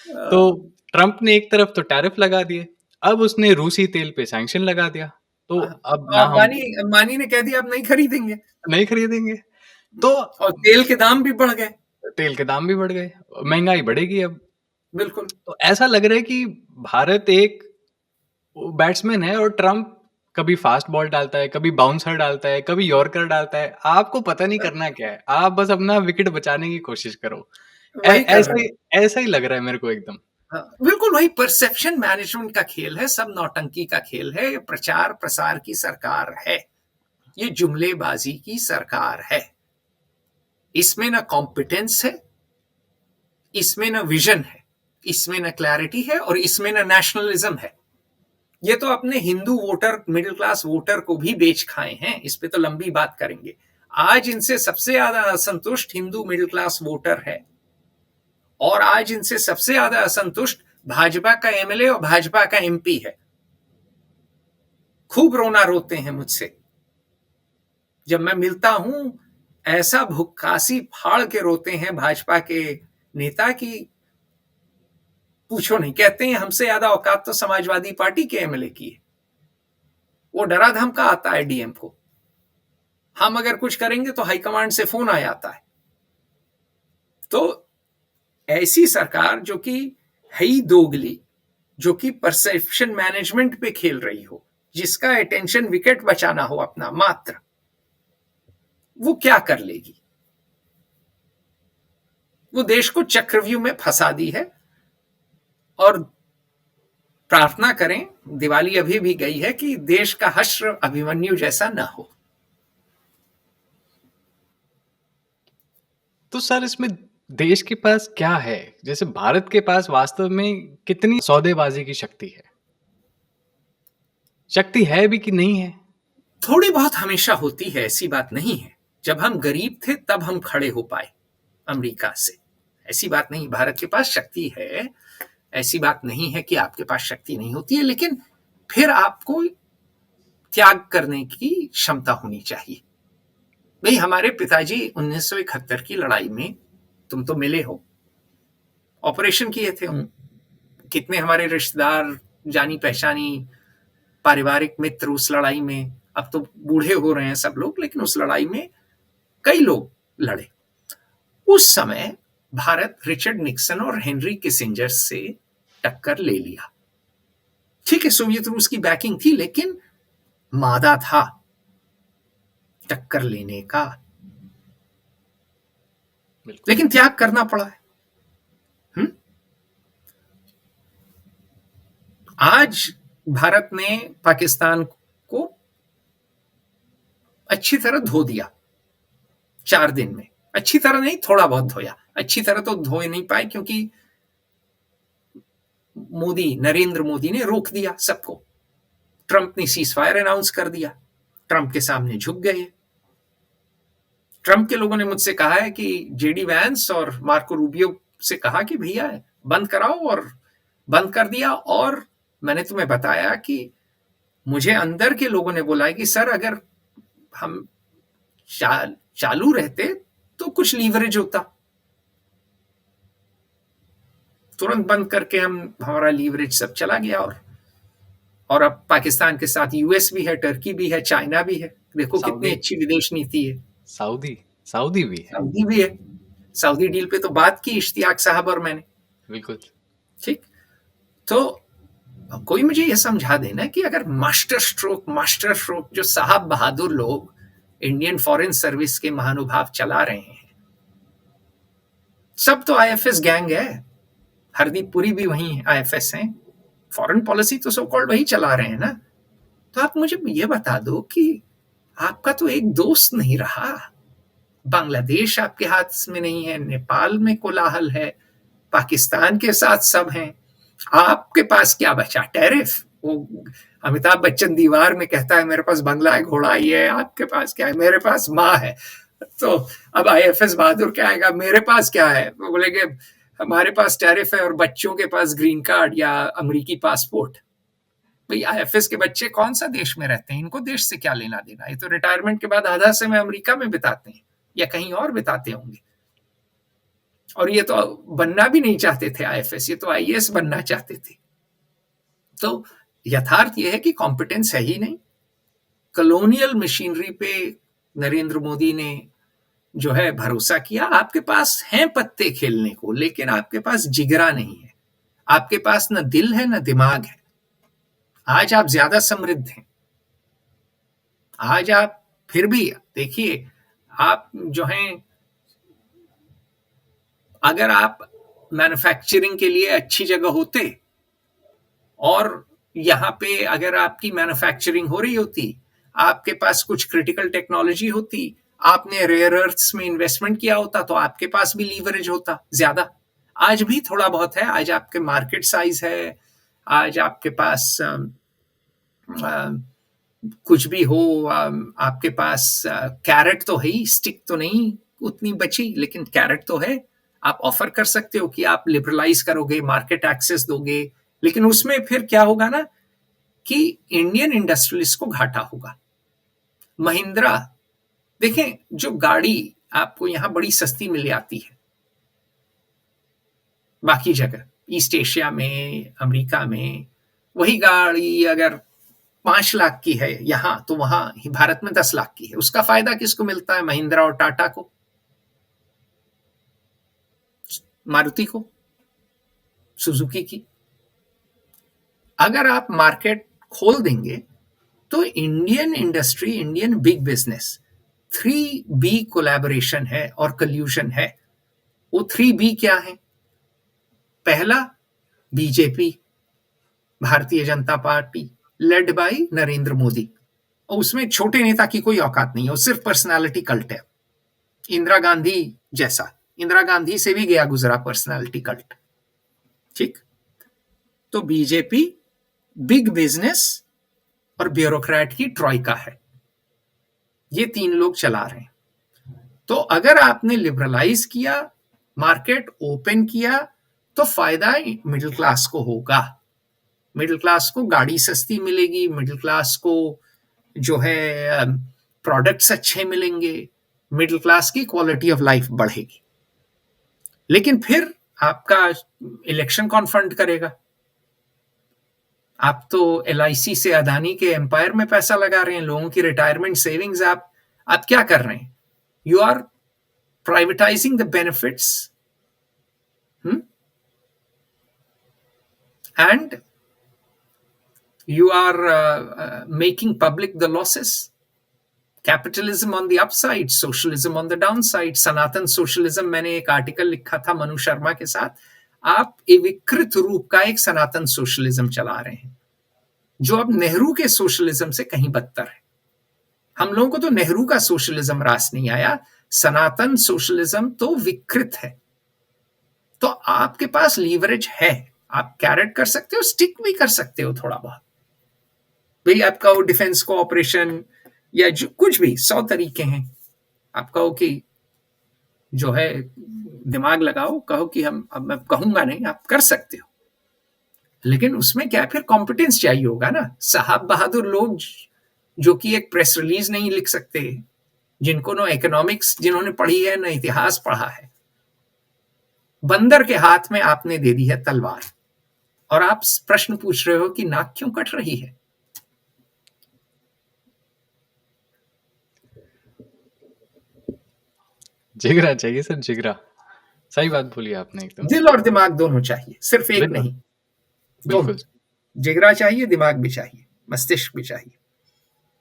तो ट्रंप ने एक तरफ तो टैरिफ लगा दिए, अब उसने रूसी तेल पे सैंक्शन लगा दिया, तो अब ना हम अंबानी ने कह दिया अब नहीं खरीदेंगे, नहीं खरीदेंगे, तो और तेल के दाम भी बढ़ गए, तेल के दाम भी बढ़ गए, महंगाई बढ़ेगी अब। बिल्कुल। तो ऐसा लग रहा है कि भारत एक बैट्समैन है और ट्रंप कभी फास्ट बॉल डालता है, कभी बाउंसर डालता है, कभी यॉर्कर डालता है, आपको पता नहीं करना क्या है, आप बस अपना विकेट बचाने की कोशिश करो। वही कर रहे हैं। ऐसा ही लग रहा है मेरे को एकदम। हाँ, बिल्कुल वही परसेप्शन मैनेजमेंट का खेल है, सब नौटंकी का खेल है, ये प्रचार प्रसार की सरकार है, ये जुमलेबाजी की सरकार है। इसमें ना कॉम्पिटेंस है, इसमें ना विजन है, इसमें ना क्लैरिटी है, और इसमें ना नेशनलिज्म है। ये तो अपने Hindu voter, middle class voter को भी बेच खाए हैं, इस पे तो लंबी बात करेंगे। आज इनसे सबसे ज्यादा असंतुष्ट हिंदू मिडिल क्लास वोटर है, और आज इनसे सबसे ज्यादा असंतुष्ट भाजपा का एमएलए और भाजपा का एमपी है। खूब रोना रोते हैं मुझसे जब मैं मिलता हूं, ऐसा भुक्कासी फाड़ के रोते हैं भाजपा के नेता की पूछो नहीं। कहते हैं हमसे ज्यादा औकात तो समाजवादी पार्टी के एमएलए की है, वो डरा धमका आता है डीएम को, हम अगर कुछ करेंगे तो हाईकमांड से फोन आ जाता है। तो ऐसी सरकार जो कि है ही दोगली, जो कि परसेप्शन मैनेजमेंट पे खेल रही हो, जिसका अटेंशन विकेट बचाना हो अपना मात्र, वो क्या कर लेगी? वो देश को चक्रव्यूह में फंसा दी है, और प्रार्थना करें, दिवाली अभी भी गई है, कि देश का हश्र अभिमन्यु जैसा ना हो। तो सर इसमें देश के पास क्या है, जैसे भारत के पास वास्तव में कितनी सौदेबाजी की शक्ति है? शक्ति है भी कि नहीं है? थोड़ी बहुत हमेशा होती है, ऐसी बात नहीं है। जब हम गरीब थे तब हम खड़े हो पाए अमेरिका से, ऐसी बात नहीं। भारत के पास शक्ति है, ऐसी बात नहीं है कि आपके पास शक्ति नहीं होती है, लेकिन फिर आपको त्याग करने की क्षमता होनी चाहिए। भाई हमारे पिताजी 1971 की लड़ाई में, तुम तो मिले हो, ऑपरेशन किए थे। कितने हमारे रिश्तेदार, जानी पहचानी, पारिवारिक मित्र उस लड़ाई में, अब तो बूढ़े हो रहे हैं सब लोग, लेकिन उस लड़ाई में कई लोग लड़े। उस समय भारत रिचर्ड निक्सन और हेनरी किसिंजर से टक्कर ले लिया। ठीक है, सोवियत रूस की बैकिंग थी, लेकिन मादा था टक्कर लेने का। बिल्कुल। लेकिन त्याग करना पड़ा है। आज भारत ने पाकिस्तान को अच्छी तरह धो दिया 4 दिन में। अच्छी तरह नहीं, थोड़ा बहुत धोया। अच्छी तरह तो धो नहीं पाए क्योंकि नरेंद्र मोदी ने रोक दिया सबको। ट्रंप ने सीज फायर अनाउंस कर दिया, ट्रंप के सामने झुक गए। ट्रंप के लोगों ने मुझसे कहा है कि जेडी वैंस और मार्को रूबियो से कहा कि भैया बंद कराओ, और बंद कर दिया। और मैंने तुम्हें बताया कि मुझे अंदर के लोगों ने बोला है कि सर अगर हम चालू रहते तो कुछ लीवरेज होता, तुरंत बंद करके हमारा लीवरेज सब चला गया। और अब पाकिस्तान के साथ यूएस भी है, टर्की भी है, चाइना भी है। देखो कितनी अच्छी विदेश नीति है। सऊदी भी है। सऊदी भी है। सऊदी डील पे तो बात की इश्तियाक साहब और मैंने। बिल्कुल ठीक। तो कोई मुझे ये समझा देना कि अगर मास्टर स्ट्रोक जो साहब बहादुर लोग इंडियन फॉरेन सर्विस के महानुभाव चला रहे हैं, सब तो आईएफएस गैंग है। हरदीप पुरी भी वही आईएफएस हैं। फॉरेन पॉलिसी तो सो कॉल्ड वही चला रहे हैं ना। तो आप मुझे ये बता दो कि आपका तो एक दोस्त नहीं रहा। बांग्लादेश आपके हाथ में नहीं है, नेपाल में कोलाहल है, पाकिस्तान के साथ सब हैं। आपके पास क्या बचा? टैरिफ। वो अमिताभ बच्चन दीवार में कहता है मेरे पास बंगला है, घोड़ा ही है। आपके पास क्या है? मेरे पास माँ है। तो अब आईएफएस बहादुर क्या आएगा, मेरे पास क्या है? वो बोलेंगे हमारे पास टैरिफ है और बच्चों के पास ग्रीन कार्ड या अमेरिकी पासपोर्ट। भाई आईएफएस के बच्चे कौन सा देश में रहते हैं? इनको देश से क्या लेना देना? ये तो रिटायरमेंट के बाद आधा समय अमेरिका में बिताते हैं या कहीं और बिताते होंगे। और ये तो बनना भी नहीं चाहते थे आईएफएस, ये तो आईएएस बनना चाहते थे। तो यथार्थ ये है कि कॉम्पिटेंस है ही नहीं। कॉलोनियल मशीनरी पे नरेंद्र मोदी ने जो है भरोसा किया। आपके पास हैं पत्ते खेलने को, लेकिन आपके पास जिगरा नहीं है। आपके पास न दिल है न दिमाग है। आज आप ज्यादा समृद्ध हैं। आज आप फिर भी देखिए, आप जो हैं, अगर आप मैन्युफैक्चरिंग के लिए अच्छी जगह होते और यहाँ पे अगर आपकी मैन्युफैक्चरिंग हो रही होती, आपके पास कुछ क्रिटिकल टेक्नोलॉजी होती, आपने रेयर अर्थ्स में इन्वेस्टमेंट किया होता, तो आपके पास भी लीवरेज होता ज्यादा। आज भी थोड़ा बहुत है। आज आपके मार्केट साइज है, आज आपके पास कुछ भी हो, आपके पास कैरेट तो है ही, स्टिक तो नहीं उतनी बची, लेकिन कैरेट तो है। आप ऑफर कर सकते हो कि आप लिबरलाइज करोगे, मार्केट एक्सेस दोगे, लेकिन उसमें फिर क्या होगा ना कि इंडियन इंडस्ट्रियलिस्ट को घाटा होगा। महिंद्रा, देखें, जो गाड़ी आपको यहां बड़ी सस्ती मिल जाती है बाकी जगह ईस्ट एशिया में, अमेरिका में, वही गाड़ी अगर 5 लाख की है यहां, तो वहां भारत में 10 लाख की है। उसका फायदा किसको मिलता है? महिंद्रा और टाटा को, मारुति को, सुजुकी की। अगर आप मार्केट खोल देंगे तो Indian industry, Indian big business, 3B collaboration है और कल्यूशन है। वो 3B क्या है? पहला, BJP, Bharatiya Janata party, led by Narendra Modi. और उसमें छोटे नेता की कोई औकात नहीं है, वो सिर्फ पर्सनालिटी कल्ट है। इंदिरा गांधी जैसा, इंदिरा गांधी से भी गया गुजरा पर्सनालिटी कल्ट। ठीक। तो बीजेपी बिग बिजनेस और ब्यूरोक्रेट की ट्रॉइका है। ये 3 लोग चला रहे हैं। तो अगर आपने लिबरलाइज किया, मार्केट ओपन किया, तो फायदा मिडिल क्लास को होगा। मिडिल क्लास को गाड़ी सस्ती मिलेगी, मिडिल क्लास को जो है प्रोडक्ट्स अच्छे मिलेंगे, मिडिल क्लास की क्वालिटी ऑफ लाइफ बढ़ेगी। लेकिन फिर आपका इलेक्शन कौन फंड करेगा? आप तो LIC से अदानी के एम्पायर में पैसा लगा रहे हैं, लोगों की रिटायरमेंट सेविंग्स आप क्या कर रहे हैं? You are privatising the benefits and you are making public the losses. Capitalism on the upside, socialism on the downside, सनातन सोशलिज्म। मैंने एक आर्टिकल लिखा था मनु शर्मा के साथ, आप एक विकृत रूप का एक सनातन सोशलिज्म चला रहे हैं जो अब नेहरू के सोशलिज्म से कहीं बदतर है। हम लोगों को तो नेहरू का सोशलिज्म रास नहीं आया, सनातन सोशलिज्म तो विकृत है। तो आपके पास लीवरेज है, आप कैरेट कर सकते हो, स्टिक भी कर सकते हो थोड़ा बहुत। भाई आप कहो डिफेंस कोऑपरेशन या जो कुछ भी, 100 तरीके हैं। आप कहो कि जो है दिमाग लगाओ, कहो कि हम, अब मैं कहूंगा नहीं, आप कर सकते हो, लेकिन उसमें क्या फिर कॉम्पिटेंस चाहिए होगा ना। साहब बहादुर लोग जो कि एक प्रेस रिलीज नहीं लिख सकते, जिनको ना इकोनॉमिक्स जिन्होंने पढ़ी है ना इतिहास पढ़ा है, बंदर के हाथ में आपने दे दी है तलवार और आप प्रश्न पूछ रहे हो कि नाक क्यों कट रही है। जिगरा चाहिए सर, जिगरा। सही बात बोली आपने एकदम। दिल और दिमाग दोनों चाहिए, सिर्फ एक बिल्कुल नहीं, बिल्कुल दोनों। जिगरा चाहिए, दिमाग भी चाहिए, मस्तिष्क भी चाहिए।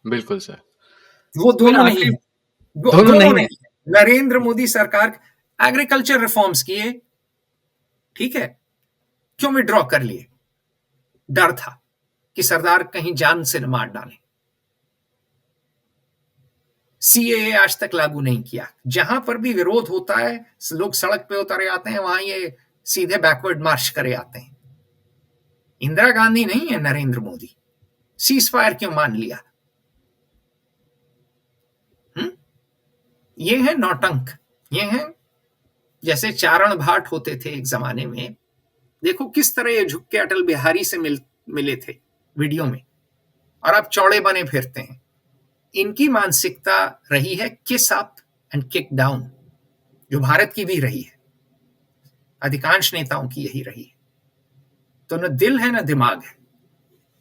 बिल्कुल सर। वो दोनों नहीं आखिरी है, दोनों नहीं है। नरेंद्र मोदी सरकार एग्रीकल्चर रिफॉर्म्स किए, ठीक है, क्यों विड्रॉ कर लिए? डर था कि सरदार कहीं जान से न मार डालें। सीएए आज तक लागू नहीं किया। जहां पर भी विरोध होता है, लोग सड़क पे उतरे आते हैं, वहां ये सीधे बैकवर्ड मार्च करे आते हैं। इंदिरा गांधी नहीं है नरेंद्र मोदी। सीज फायर क्यों मान लिया? ये है नौटंक। ये है जैसे चारण भाट होते थे एक जमाने में। देखो किस तरह ये झुक के अटल बिहारी से मिले थे वीडियो में, और अब चौड़े बने फिरते हैं। इनकी मानसिकता रही है किस अप एंड किक डाउन, जो भारत की भी रही है, अधिकांश नेताओं की यही रही है। तो न दिल है न दिमाग है,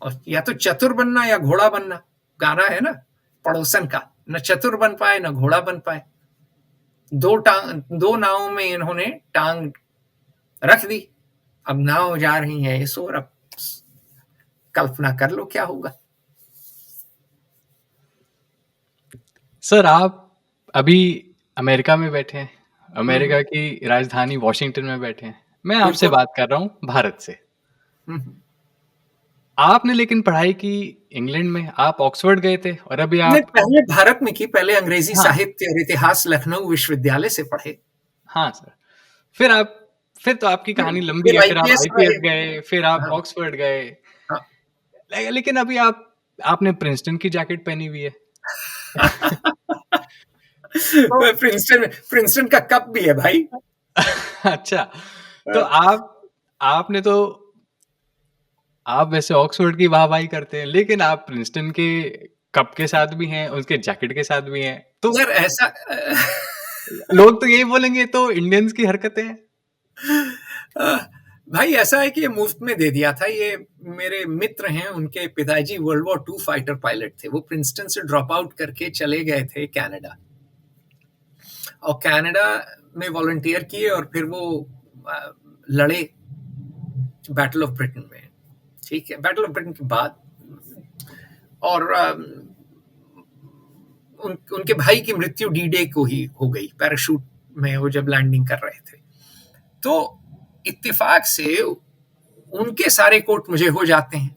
और या तो चतुर बनना या घोड़ा बनना। गाना है ना पड़ोसन का, न चतुर बन पाए न घोड़ा बन पाए। दो नावों में इन्होंने टांग रख दी, अब नाव जा रही है इस ओर। अब कल्पना कर लो क्या होगा। सर आप अभी अमेरिका में बैठे हैं, अमेरिका की राजधानी वॉशिंगटन में बैठे हैं। मैं आपसे बात कर रहा हूँ भारत से। आपने लेकिन पढ़ाई की इंग्लैंड में, आप ऑक्सफोर्ड गए थे, और अभी आप पहले भारत में की, पहले अंग्रेजी हाँ, साहित्य और इतिहास लखनऊ विश्वविद्यालय से पढ़े। हाँ सर। फिर तो आपकी कहानी लंबी फिर है। फिर आप आईपीएस आईपीएस गए, फिर आप हाँ, ऑक्सफोर्ड गए, हाँ। लेकिन अभी आपने प्रिंसटन की जैकेट पहनी हुई है। प्रिंसटन का कप भी है भाई। अच्छा, तो आप वैसे ऑक्सफोर्ड की वाहवाही करते हैं, लेकिन आप प्रिंसटन के कप के साथ भी हैं, उसके जैकेट के साथ भी हैं। तो यार ऐसा लोग तो यही बोलेंगे तो इंडियंस की हरकतें हैं। भाई ऐसा है कि ये मुफ्त में दे दिया था। ये मेरे मित्र हैं, उनके पिताजी वर्ल्ड वॉर 2 फाइटर पायलट थे। वो प्रिंसटन से ड्रॉप आउट करके चले गए थे कनाडा, और कनाडा में वॉलंटियर किए, और फिर वो लड़े बैटल ऑफ ब्रिटेन में। ठीक है, बैटल ऑफ ब्रिटेन के बाद, और उनके भाई की मृत्यु डी डे को ही हो गई, पैराशूट में वो जब लैंडिंग कर रहे थे। तो इत्तेफाक से उनके सारे कोट मुझे हो जाते हैं।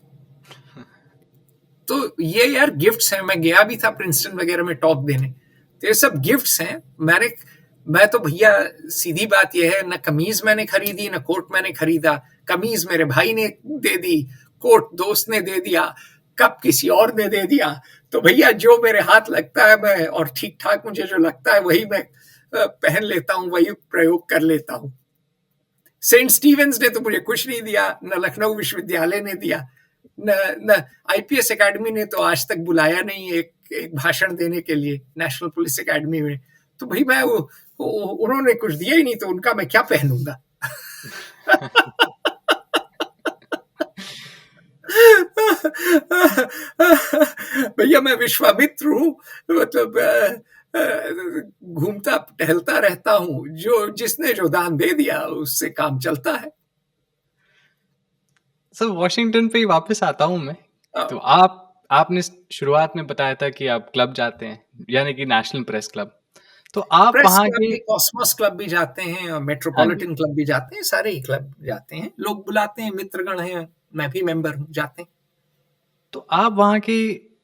तो ये यार गिफ्ट्स हैं। मैं गया भी था प्रिंसटन वगैरह में टॉक देने, तो ये सब गिफ्ट्स हैं। मैं तो भैया सीधी बात ये है, न कमीज मैंने खरीदी न कोट मैंने खरीदा। कमीज मेरे भाई ने दे दी, कोट दोस्त ने दे दिया, कप किसी और ने दे दिया। तो भैया जो मेरे हाथ लगता है मैं, और ठीक ठाक मुझे जो लगता है वही मैं पहन लेता हूँ, वही प्रयोग कर लेता हूँ। सेंट स्टीवेंस ने तो मुझे कुछ नहीं दिया, न लखनऊ विश्वविद्यालय ने दिया, न आईपीएस एकेडमी ने तो आज तक बुलाया नहीं एक भाषण देने के लिए नेशनल पुलिस एकेडमी में। तो भाई मैं उन्होंने कुछ दिया ही नहीं, तो उनका मैं क्या पहनूंगा। भैया मैं विश्वामित्र हूँ, मतलब घूमता टहलता रहता हूँ, जिसने जो दान दे दिया उससे काम चलता है। सर वॉशिंगटन पे ही वापस आता हूँ मैं। तो आपने शुरुआत में बताया था कि आप क्लब जाते हैं, यानी कि नेशनल प्रेस क्लब। तो आप प्रेस वहाँ क्लब के भी, कॉस्मोस क्लब भी जाते हैं और हाँ जी। मेट्रोपॉलिटन क्लब भी जाते हैं, सारे ही क्लब जाते हैं, लोग बुलाते हैं, मित्रगण हैं, मैं भी मेंबर हूँ, जाते हैं। तो आप वहाँ के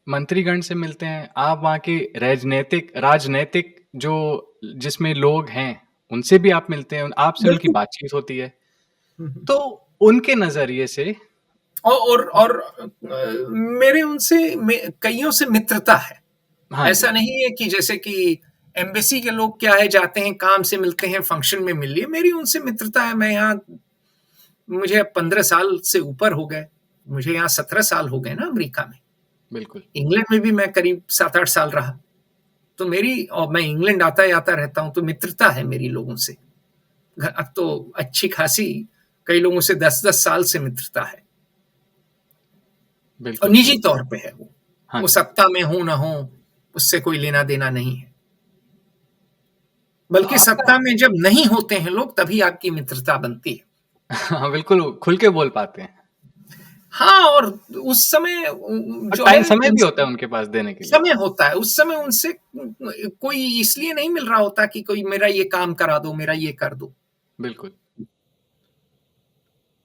मंत्रीगण से मिलते हैं, आप वहाँ के राजनैतिक राजनैतिक जो जिसमें लोग हैं, उनसे भी आप मिलते हैं, आपसे उनकी बिल्कुल। बातचीत होती है। हम्म। तो उनके नज़रिए से और मेरे उनसे कईयों से मित्रता है। हाँ ऐसा जी, नहीं है कि जैसे कि एम्बेसी के लोग क्या है, जाते हैं काम से मिलते हैं, फंक्शन में मिल लिए, मेरी उनसे मित्रता है। मैं यहाँ, मुझे 15 साल से ऊपर हो गए, मुझे यहाँ 17 साल हो गए ना अमेरिका में। बिल्कुल। इंग्लैंड में भी मैं करीब 7-8 साल रहा, तो मेरी, और मैं इंग्लैंड आता जाता रहता हूँ, तो मित्रता है मेरी लोगों से। अब तो अच्छी खासी, कई लोगों से 10-10 साल से मित्रता है, और बिल्कुल, निजी बिल्कुल। तौर पे है वो। हाँ वो जी। सत्ता में हो ना हो, उससे कोई लेना देना नहीं है। तो बल्कि आपका सत्ता में जब नहीं होते हैं लोग, तभी आपकी मित्रता बनती है। हाँ, बिल्कुल खुल के बोल पाते हैं हाँ, और उस समय और जो टाइम है समय भी होता है उनके पास देने के लिए। समय होता है, उस समय उनसे कोई इसलिए नहीं मिल रहा होता कि कोई मेरा ये काम करा दो, मेरा ये कर दो। बिल्कुल।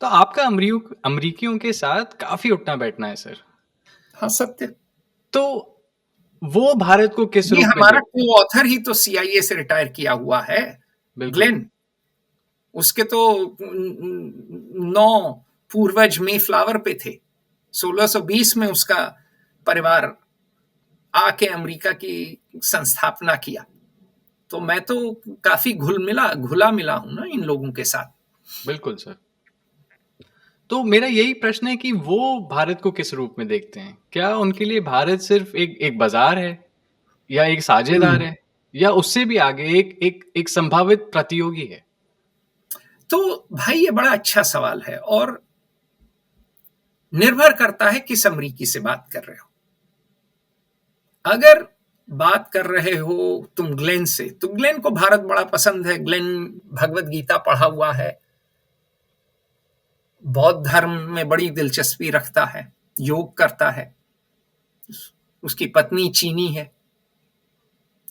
तो आपका अमरीकियों के साथ काफ़ी उठना-बैठना है सर। हाँ, सत्य। तो वो भारत को किस ये रूप में हमारा देखते हैं? को-ऑथर ही तो सीआईए से रिटायर किया हुआ है, बिल्कुल। ग्लेन। उसके तो 9 पूर्वज मेफ्लावर पे थे। 1620 में उसका परिवार आके अमेरिका की संस्थापना किया। तो मैं तो काफी घुला मिला हूं ना इन लोगों के साथ। बिल्कुल सर। तो मेरा यही प्रश्न है कि वो भारत को किस रूप में देखते हैं? क्या उनके लिए भारत सिर्फ़ एक एक बाज़ार है या एक साझेदार है या उससे भी आगे एक संभावित प्रतियोगी है? तो भाई, ये बड़ा अच्छा सवाल है, और निर्भर करता है किस अमरीकी से बात कर रहे हो। अगर बात कर रहे हो तुम ग्लेन से, तो ग्लेन को भारत बड़ा पसंद है। ग्लेन भगवत गीता पढ़ा हुआ है, बौद्ध धर्म में बड़ी दिलचस्पी रखता है, योग करता है। उसकी पत्नी चीनी है,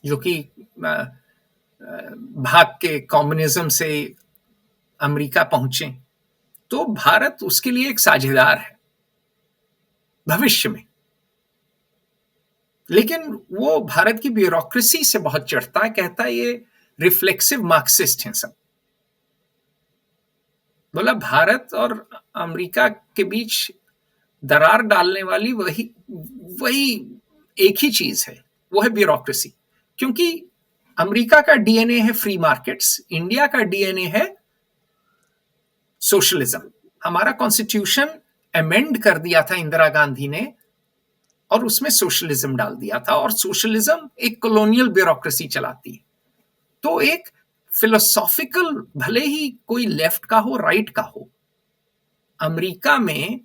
जो कि भाग के कम्युनिज्म से अमेरिका पहुंचे। तो भारत उसके लिए एक साझेदार है भविष्य में। लेकिन वो भारत की ब्यूरोक्रेसी से बहुत चिढ़ता है, कहता है ये रिफ्लेक्सिव मार्क्सिस्ट हैं सब। बोला भारत और अमेरिका के बीच दरार डालने वाली वही वही एक ही चीज है, वो है ब्यूरोक्रेसी। क्योंकि अमेरिका का डीएनए है फ्री मार्केट्स, इंडिया का डीएनए है सोशलिज्म। हमारा कॉन्स्टिट्यूशन अमेंड कर दिया था इंदिरा गांधी ने, और उसमें सोशलिज्म डाल दिया था, और सोशलिज्म एक कॉलोनियल ब्यूरोक्रेसी चलाती है। तो एक फिलोसॉफिकल, भले ही कोई लेफ्ट का हो राइट का हो, अमेरिका में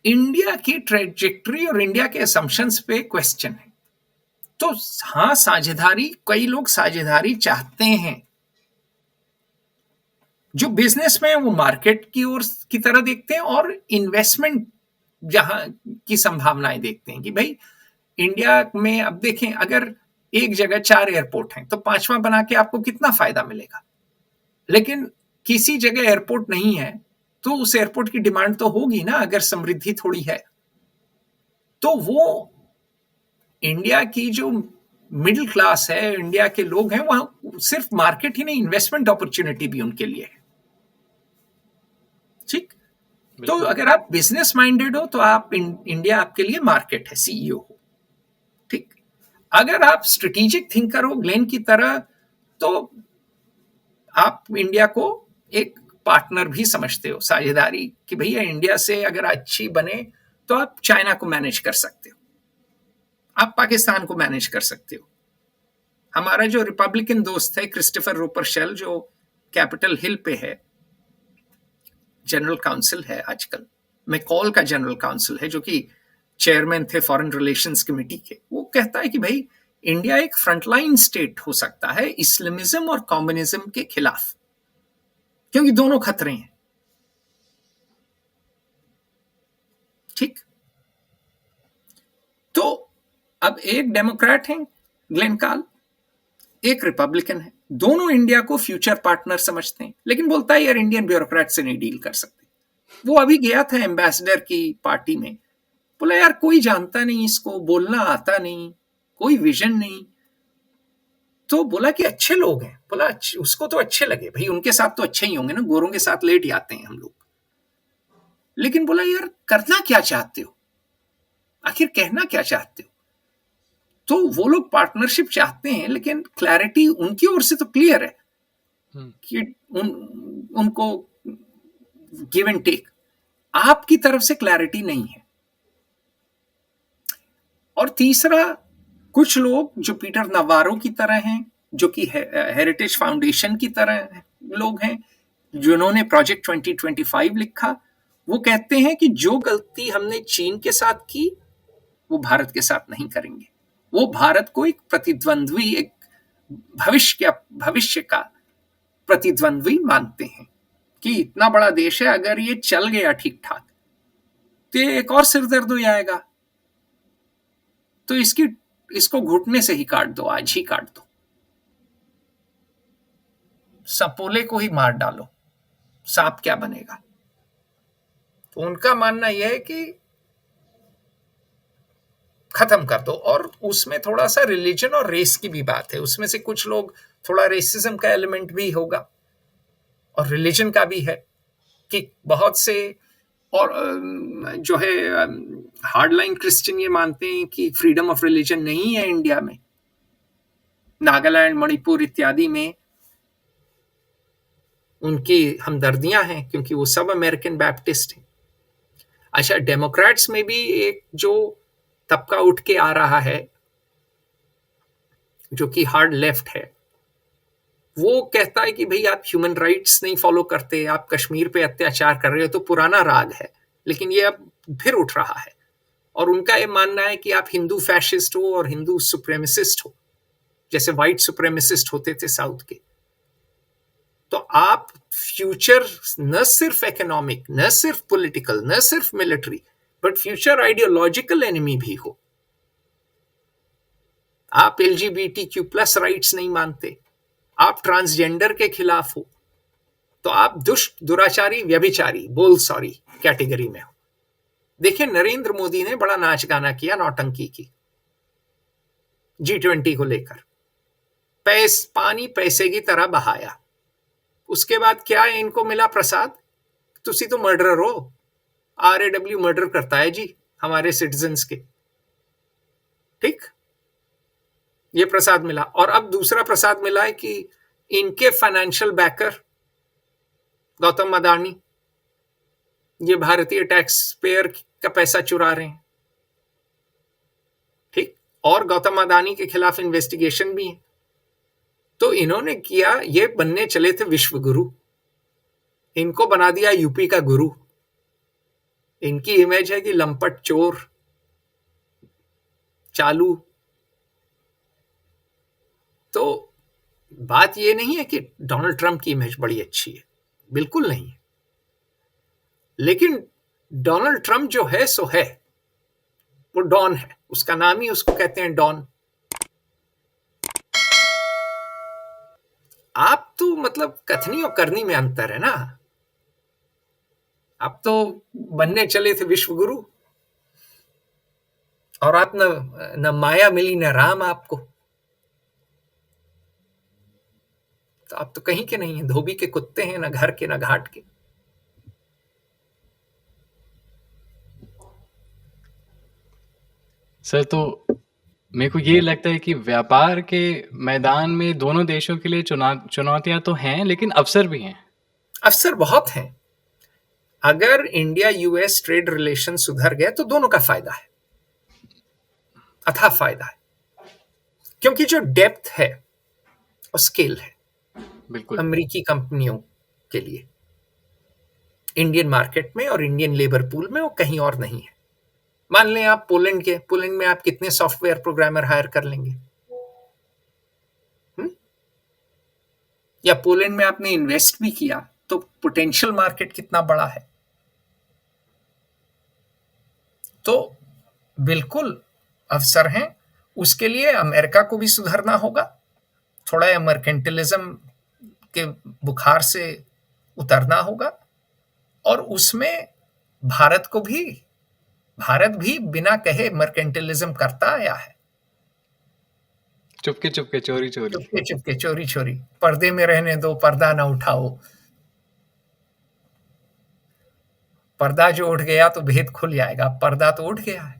इंडिया की ट्रेजेक्टरी और इंडिया के असम्पशंस पे क्वेश्चन है। तो हाँ, साझेदारी, कई लोग साझेदारी चाहते हैं। जो बिजनेस में है वो मार्केट की ओर की तरह देखते हैं, और इन्वेस्टमेंट जहां की संभावनाएं देखते हैं कि भाई इंडिया में, अब देखें, अगर एक जगह 4 एयरपोर्ट हैं, तो पांचवा बना के आपको कितना फायदा मिलेगा। लेकिन किसी जगह एयरपोर्ट नहीं है, तो उस एयरपोर्ट की डिमांड तो होगी ना, अगर समृद्धि थोड़ी है। तो वो इंडिया की जो मिडिल क्लास है, इंडिया के लोग हैं, वहां सिर्फ मार्केट ही नहीं, इन्वेस्टमेंट अपॉर्चुनिटी भी उनके लिए है। ठीक। तो बिल्कुल। अगर आप बिजनेस माइंडेड हो, तो आप इंडिया आपके लिए मार्केट है, सीईओ हो। ठीक। अगर आप स्ट्रेटेजिक थिंकर हो ग्लेन की तरह, तो आप इंडिया को एक पार्टनर भी समझते हो, साझेदारी, कि भैया इंडिया से अगर अच्छी बने तो आप चाइना को मैनेज कर सकते हो, आप पाकिस्तान को मैनेज कर सकते हो। हमारा जो रिपब्लिकन दोस्त है क्रिस्टोफर रोपर शेल, जो कैपिटल हिल पे है, जनरल काउंसिल है आजकल, मैकॉल का जनरल काउंसिल है, जो कि चेयरमैन थे फॉरेन रिलेशंस कमेटी के, वो कहता है कि भाई इंडिया एक फ्रंटलाइन स्टेट हो सकता है इस्लामिज्म और कम्युनिज्म के खिलाफ, क्योंकि दोनों खतरे हैं। ठीक। तो अब एक डेमोक्रेट हैं ग्लेन कार्ल, एक रिपब्लिकन है, दोनों इंडिया को फ्यूचर पार्टनर समझते हैं, लेकिन बोलता है यार इंडियन ब्यूरोक्रेट से नहीं डील कर सकते। वो अभी गया था एम्बेसडर की पार्टी में, बोला यार कोई जानता नहीं इसको, बोलना आता नहीं, कोई विजन नहीं। तो बोला कि अच्छे लोग हैं, बोला उसको तो अच्छे लगे, भाई उनके साथ तो अच्छे ही होंगे ना, गोरों के साथ लेट ही आते हैं हम लोग। लेकिन बोला यार करना क्या चाहते हो, आखिर कहना क्या चाहते हो। तो वो लोग पार्टनरशिप चाहते हैं, लेकिन क्लैरिटी उनकी ओर से तो क्लियर है कि उनको गिव एंड टेक, आपकी तरफ से क्लैरिटी नहीं है। और तीसरा, कुछ लोग जो पीटर नवारो की तरह हैं, जो कि हेरिटेज फाउंडेशन की तरह लोग हैं, जिन्होंने प्रोजेक्ट 2025 लिखा, वो कहते हैं कि जो गलती हमने चीन के साथ की वो भारत के साथ नहीं करेंगे। वो भारत को एक प्रतिद्वंद्वी, एक भविष्य का प्रतिद्वंद्वी मानते हैं कि इतना बड़ा देश है, अगर ये चल गया ठीक ठाक तो ये एक और सिरदर्द हो जाएगा, तो इसको घुटने से ही काट दो, आज ही काट दो, सपोले को ही मार डालो, सांप क्या बनेगा। तो उनका मानना यह है कि खत्म कर दो। और उसमें थोड़ा सा रिलीजन और रेस की भी बात है, उसमें से कुछ लोग थोड़ा रेसिज्म का एलिमेंट भी होगा और रिलीजन का भी है कि बहुत से, और जो है हार्डलाइन क्रिश्चियन ये मानते हैं कि फ्रीडम ऑफ रिलीजन नहीं है इंडिया में, नागालैंड, मणिपुर इत्यादि में उनकी हमदर्दियां हैं क्योंकि वो सब अमेरिकन बैप्टिस्ट हैं। अच्छा, डेमोक्रेट्स में भी एक जो तबका उठ के आ रहा है जो कि हार्ड लेफ्ट है, वो कहता है कि भाई आप ह्यूमन राइट्स नहीं फॉलो करते, आप कश्मीर पे अत्याचार कर रहे हो, तो पुराना राग है, लेकिन ये अब फिर उठ रहा है। और उनका ये मानना है कि आप हिंदू फैशिस्ट हो और हिंदू सुप्रेमिसिस्ट हो, जैसे व्हाइट सुप्रेमिसिस्ट होते थे साउथ के। तो आप फ्यूचर न सिर्फ इकोनॉमिक, न सिर्फ पॉलिटिकल, न सिर्फ military, but future ideological enemy भी हो। आप LGBTQ+ राइट्स नहीं मानते, आप ट्रांसजेंडर के खिलाफ हो, तो आप दुष्ट, दुराचारी, व्यभिचारी, बोल सॉरी कैटेगरी में हो। देखिए नरेंद्र मोदी ने बड़ा नाच गाना किया, नौटंकी की G20 को लेकर, पानी पैसे की तरह बहाया। उसके बाद क्या इनको मिला प्रसाद, तुसी तो मर्डरर हो, RAW मर्डर करता है जी हमारे सिटीजन्स के, ठीक, ये प्रसाद मिला। और अब दूसरा प्रसाद मिला है कि इनके फाइनेंशियल बैकर गौतम अदानी, ये भारतीय टैक्स पेयर का पैसा चुरा रहे हैं, ठीक, और गौतम अदानी के खिलाफ इन्वेस्टिगेशन भी है। तो इन्होंने किया, ये बनने चले थे विश्व गुरु, इनको बना दिया यूपी का गुरु। इनकी इमेज है कि लंपट, चोर, चालू। तो बात ये नहीं है कि डोनाल्ड ट्रंप की इमेज बड़ी अच्छी है, बिल्कुल नहीं है, लेकिन डोनाल्ड ट्रंप जो है सो है, वो डॉन है, उसका नाम ही उसको कहते हैं डॉन। आप तो मतलब कथनी और करनी में अंतर है ना। आप तो बनने चले थे विश्व गुरु, और आप न माया मिली न राम आपको, तो आप तो कहीं के नहीं है, धोबी के कुत्ते हैं, न घर के न घाट के। सर तो मेरे को ये लगता है कि व्यापार के मैदान में दोनों देशों के लिए चुनौतियां तो हैं, लेकिन अवसर भी हैं। अवसर बहुत हैं। अगर इंडिया US ट्रेड रिलेशन सुधर गए तो दोनों का फायदा है, अथाह फायदा है, क्योंकि जो डेप्थ है और स्केल है बिल्कुल अमेरिकी कंपनियों के लिए इंडियन मार्केट में और इंडियन लेबर पूल में, वो कहीं और नहीं है। मान लें आप पोलैंड में आप कितने सॉफ्टवेयर प्रोग्रामर हायर कर लेंगे, या पोलैंड में आपने इन्वेस्ट भी किया तो पोटेंशियल मार्केट कितना बड़ा है। तो बिल्कुल अवसर हैं। उसके लिए अमेरिका को भी सुधरना होगा, थोड़ा मर्केंटिलिज्म के बुखार से उतरना होगा, और उसमें भारत को भी, भारत भी बिना कहे मर्केंटिलिज्म करता आया है, चुपके चुपके, चोरी चोरी। चुपके चुपके, चोरी चोरी, पर्दे में रहने दो, पर्दा ना उठाओ। पर्दा जो उठ गया तो भेद खुल जाएगा, पर्दा तो उठ गया है।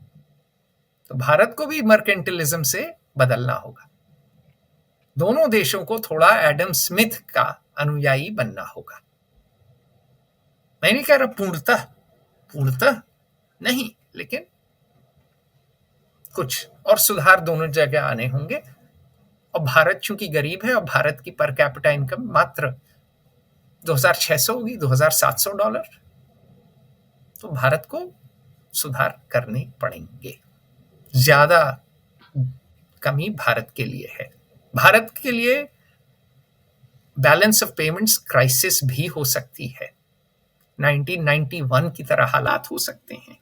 तो भारत को भी मर्केंटिलिज्म से बदलना होगा। दोनों देशों को थोड़ा एडम स्मिथ का अनुयायी बनना होगा। मैं नहीं कह रहा पूर्णतः, पूर्णतः नहीं, लेकिन कुछ और सुधार दोनों जगह आने होंगे। और भारत चूंकि गरीब है, और भारत की पर कैपिटा इनकम मात्र 2600 होगी, $2700, तो भारत को सुधार करने पड़ेंगे। ज्यादा कमी भारत के लिए है। भारत के लिए बैलेंस ऑफ पेमेंट्स क्राइसिस भी हो सकती है, 1991 की तरह हालात हो सकते हैं।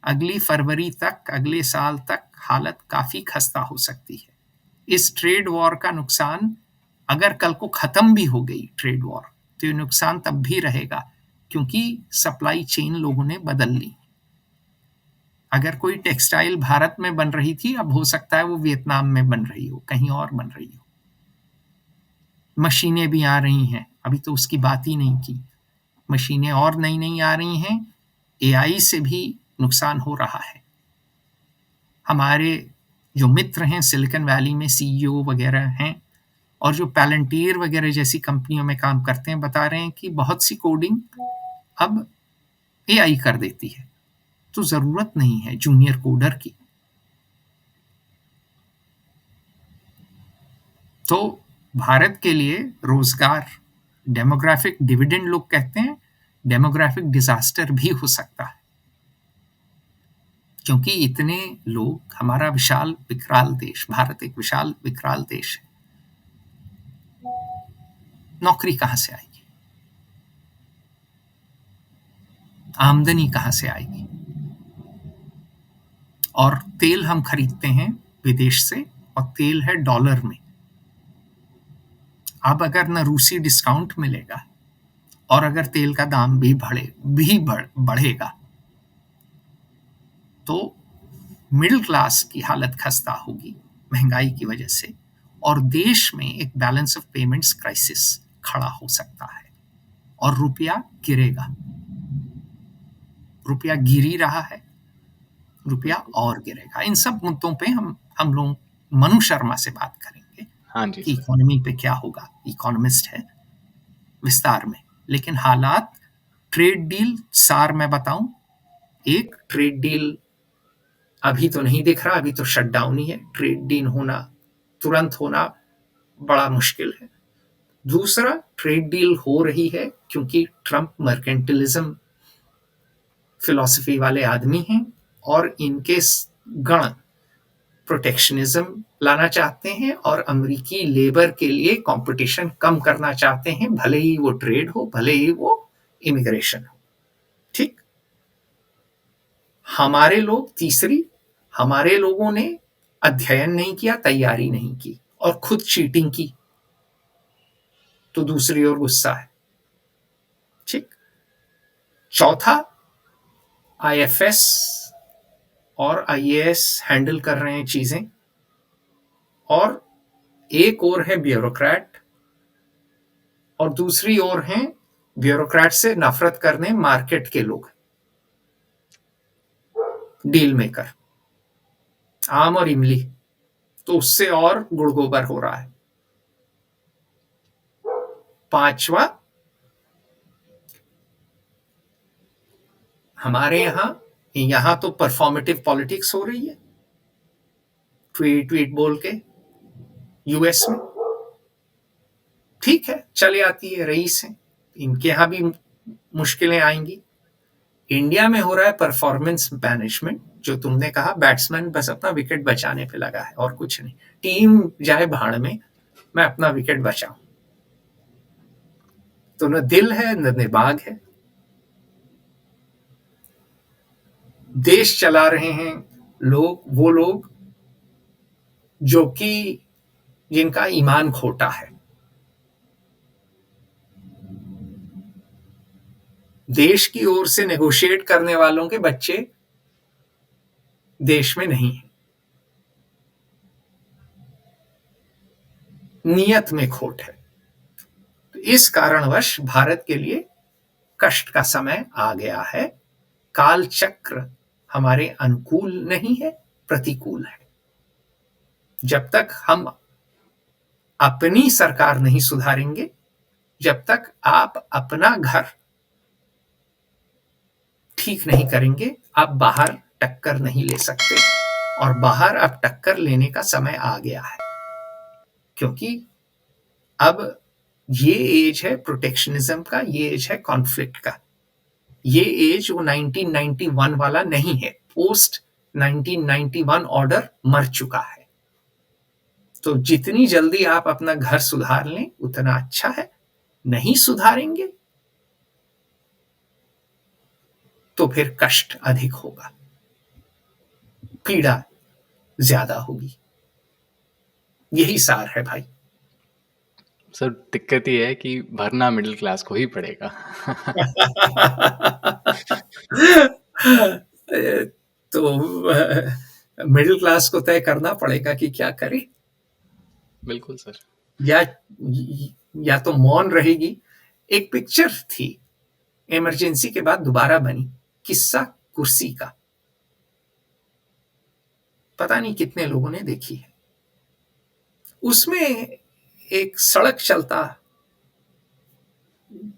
अगली फरवरी तक, अगले साल तक हालत काफी खस्ता हो सकती है। इस ट्रेड वॉर का नुकसान, अगर कल को खत्म भी हो गई ट्रेड वॉर, तो ये नुकसान तब भी रहेगा, क्योंकि सप्लाई चेन लोगों ने बदल ली। अगर कोई टेक्सटाइल भारत में बन रही थी, अब हो सकता है वो वियतनाम में बन रही हो, कहीं और बन रही हो। मशीनें भी आ रही हैं, अभी तो उसकी बात ही नहीं की। मशीनें और नई नई आ रही हैं, एआई से भी नुकसान हो रहा है। हमारे जो मित्र हैं सिलिकॉन वैली में, सीईओ वगैरह हैं, और जो पैलेंटियर वगैरह जैसी कंपनियों में काम करते हैं, बता रहे हैं कि बहुत सी कोडिंग अब एआई कर देती है, तो जरूरत नहीं है जूनियर कोडर की। तो भारत के लिए रोजगार, डेमोग्राफिक डिविडेंड लोग कहते हैं, डेमोग्राफिक डिजास्टर भी हो सकता है, क्योंकि इतने लोग, हमारा विशाल विकराल देश, भारत एक विशाल विकराल देश है, नौकरी कहां से आएगी, आमदनी कहां से आएगी? और तेल हम खरीदते हैं विदेश से, और तेल है डॉलर में। अब अगर न रूसी डिस्काउंट मिलेगा, और अगर तेल का दाम भी बढ़ेगा, तो मिडिल क्लास की हालत खस्ता होगी महंगाई की वजह से, और देश में एक बैलेंस ऑफ पेमेंट्स क्राइसिस खड़ा हो सकता है, और रुपया गिरेगा। रुपया गिर ही रहा है, रुपया और गिरेगा। इन सब मुद्दों पे हम लोग मनु शर्मा से बात करेंगे हाँ जी कि सर। इकोनॉमी पे क्या होगा। इकोनॉमिस्ट है, विस्तार में। लेकिन हालात, ट्रेड डील सार मैं बताऊं, एक ट्रेड डील अभी तो नहीं दिख रहा, अभी तो शटडाउन ही है। ट्रेड डील होना, तुरंत होना बड़ा मुश्किल है। दूसरा, ट्रेड डील हो रही है क्योंकि ट्रंप मर्केंटिलिज्म फिलॉसफी वाले आदमी हैं, और इनके गण प्रोटेक्शनिज्म लाना चाहते हैं, और अमेरिकी लेबर के लिए कंपटीशन कम करना चाहते हैं, भले ही वो ट्रेड हो, भले ही वो इमिग्रेशन हो। ठीक। हमारे लोग, तीसरी, हमारे लोगों ने अध्ययन नहीं किया, तैयारी नहीं की, और खुद चीटिंग की, तो दूसरी ओर गुस्सा है। ठीक। चौथा, आईएफएस और आईएएस हैंडल कर रहे हैं चीजें, और एक ओर है ब्यूरोक्रेट, और दूसरी ओर हैं ब्यूरोक्रेट से नफरत करने मार्केट के लोग, डील मेकर, आम और इमली, तो उससे और गुड़गोबर हो रहा है। पांचवा, हमारे यहां तो परफॉर्मेटिव पॉलिटिक्स हो रही है, ट्वीट ट्वीट बोल के। यूएस में ठीक है, चले आती है, रईस है, इनके यहां भी मुश्किलें आएंगी। इंडिया में हो रहा है परफॉर्मेंस मैनेजमेंट, जो तुमने कहा, बैट्समैन बस अपना विकेट बचाने पे लगा है और कुछ नहीं। टीम जाए भाड़ में, मैं अपना विकेट बचाऊं। तो न दिल है न दिमाग है। देश चला रहे हैं वो लोग जो कि जिनका ईमान खोटा है। देश की ओर से नेगोशिएट करने वालों के बच्चे देश में नहीं है। नियत में खोट है। तो इस कारणवश भारत के लिए कष्ट का समय आ गया है। काल चक्र हमारे अनुकूल नहीं है, प्रतिकूल है। जब तक हम अपनी सरकार नहीं सुधारेंगे, जब तक आप अपना घर ठीक नहीं करेंगे, आप बाहर टक्कर नहीं ले सकते। और बाहर अब टक्कर लेने का समय आ गया है, क्योंकि अब ये एज है प्रोटेक्शनिज्म का, ये एज है कॉन्फ्लिक्ट का। ये एज वो 1991 वाला नहीं है। पोस्ट 1991 ऑर्डर मर चुका है। तो जितनी जल्दी आप अपना घर सुधार लें उतना अच्छा है। नहीं सुधारेंगे तो फिर कष्ट अधिक होगा, पीड़ा ज्यादा होगी। यही सार है भाई। सर दिक्कत ये है कि भरना मिडिल क्लास को ही पड़ेगा। तो मिडिल क्लास को तय करना पड़ेगा कि क्या करे। बिल्कुल सर। या तो मौन रहेगी। एक पिक्चर थी, इमरजेंसी के बाद दोबारा बनी, किस्सा कुर्सी का। पता नहीं कितने लोगों ने देखी है। उसमें एक सड़क चलता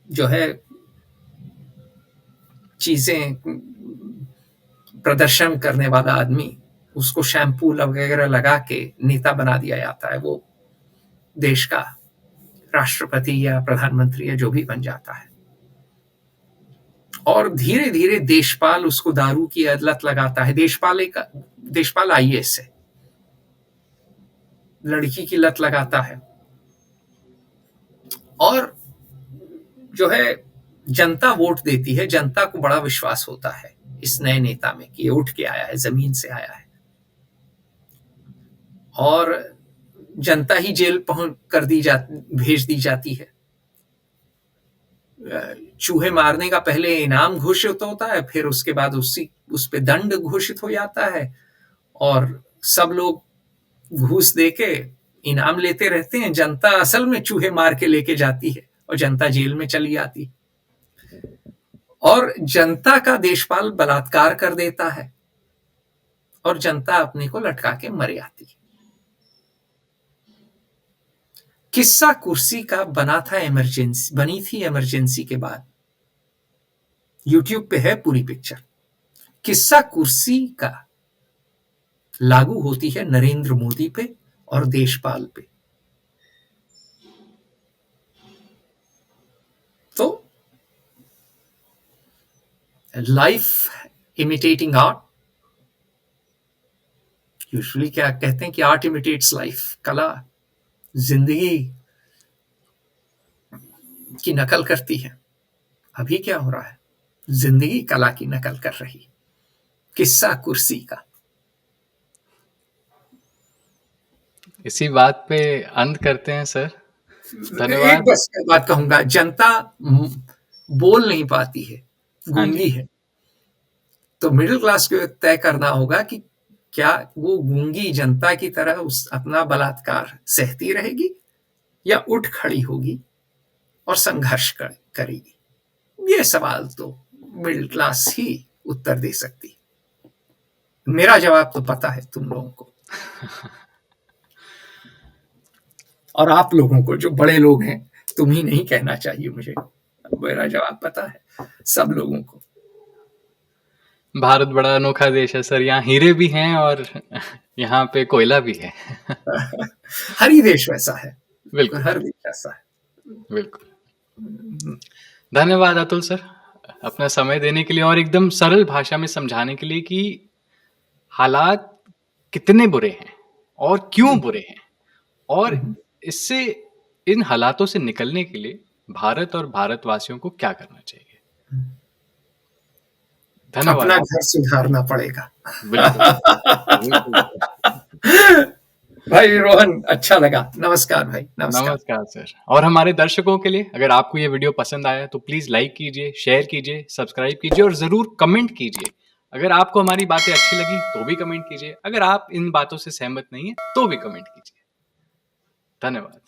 जो है चीजें प्रदर्शन करने वाला आदमी, उसको शैम्पू वगैरह लगा के नेता बना दिया जाता है। वो देश का राष्ट्रपति या प्रधानमंत्री या जो भी बन जाता है। और धीरे धीरे देशपाल उसको दारू की लत लगाता है। देशपाल आईएएस है, लड़की की लत लगाता है। और जो है जनता वोट देती है। जनता को बड़ा विश्वास होता है इस नए नेता में कि ये उठ के आया है, जमीन से आया है। और जनता ही जेल भेज दी जाती है। चूहे मारने का पहले इनाम घोषित होता है, फिर उसके बाद उस पे दंड घोषित हो जाता है। और सब लोग घूस देके इनाम लेते रहते हैं। जनता असल में चूहे मार के लेके जाती है और जनता जेल में चली जाती। और जनता का देशपाल बलात्कार कर देता है और जनता अपने को लटका के मर जाती है। किस्सा कुर्सी का बनी थी इमरजेंसी के बाद। यूट्यूब पे है पूरी पिक्चर। किस्सा कुर्सी का लागू होती है नरेंद्र मोदी पे और देशपाल पे। तो लाइफ इमिटेटिंग आर्ट, यूजुअली क्या कहते हैं कि आर्ट इमिटेट्स लाइफ, कला जिंदगी की नकल करती है। अभी क्या हो रहा है, जिंदगी कला की नकल कर रही। किस्सा कुर्सी का। इसी बात पे अंत करते हैं सर। एक धन्यवाद। बस बात कहूंगा, जनता बोल नहीं पाती है, हाँ गूंगी जी। है। तो मिडिल क्लास को तय करना होगा कि क्या वो गूंगी जनता की तरह अपना बलात्कार सहती रहेगी या उठ खड़ी होगी और संघर्ष करेगी। ये सवाल तो मिडिल क्लास ही उत्तर दे सकती। मेरा जवाब तो पता है तुम लोगों को, और आप लोगों को जो बड़े लोग हैं, तुम ही नहीं कहना चाहिए मुझे। मेरा जवाब पता है सब लोगों को। भारत बड़ा अनोखा देश है सर। यहाँ हीरे भी हैं और यहाँ पे कोयला भी है। हर ही देश वैसा है। बिल्कुल। हर देश ऐसा है। बिल्कुल। धन्यवाद अतुल सर, अपना समय देने के लिए और एकदम सरल भाषा में समझाने के लिए कि हालात कितने बुरे हैं और क्यों बुरे हैं, और इससे इन हालातों से निकलने के लिए भारत और भारतवासियों को क्या करना चाहिए। धन्यवाद अपना आप। घर सुधारना पड़ेगा। बिल्कुल, बिल्कुल सर। भाई रोहन, अच्छा लगा। नमस्कार भाई, नमस्कार। नमस्कार सर। और हमारे दर्शकों के लिए, अगर आपको ये वीडियो पसंद आया तो प्लीज़ लाइक कीजिए, शेयर कीजिए, सब्सक्राइब कीजिए और ज़रूर कमेंट कीजिए। अगर आपको हमारी बातें अच्छी लगी तो भी कमेंट कीजिए। अगर आप इन बातों से सहमत नहीं हैं तो भी कमेंट कीजिए। धन्यवाद।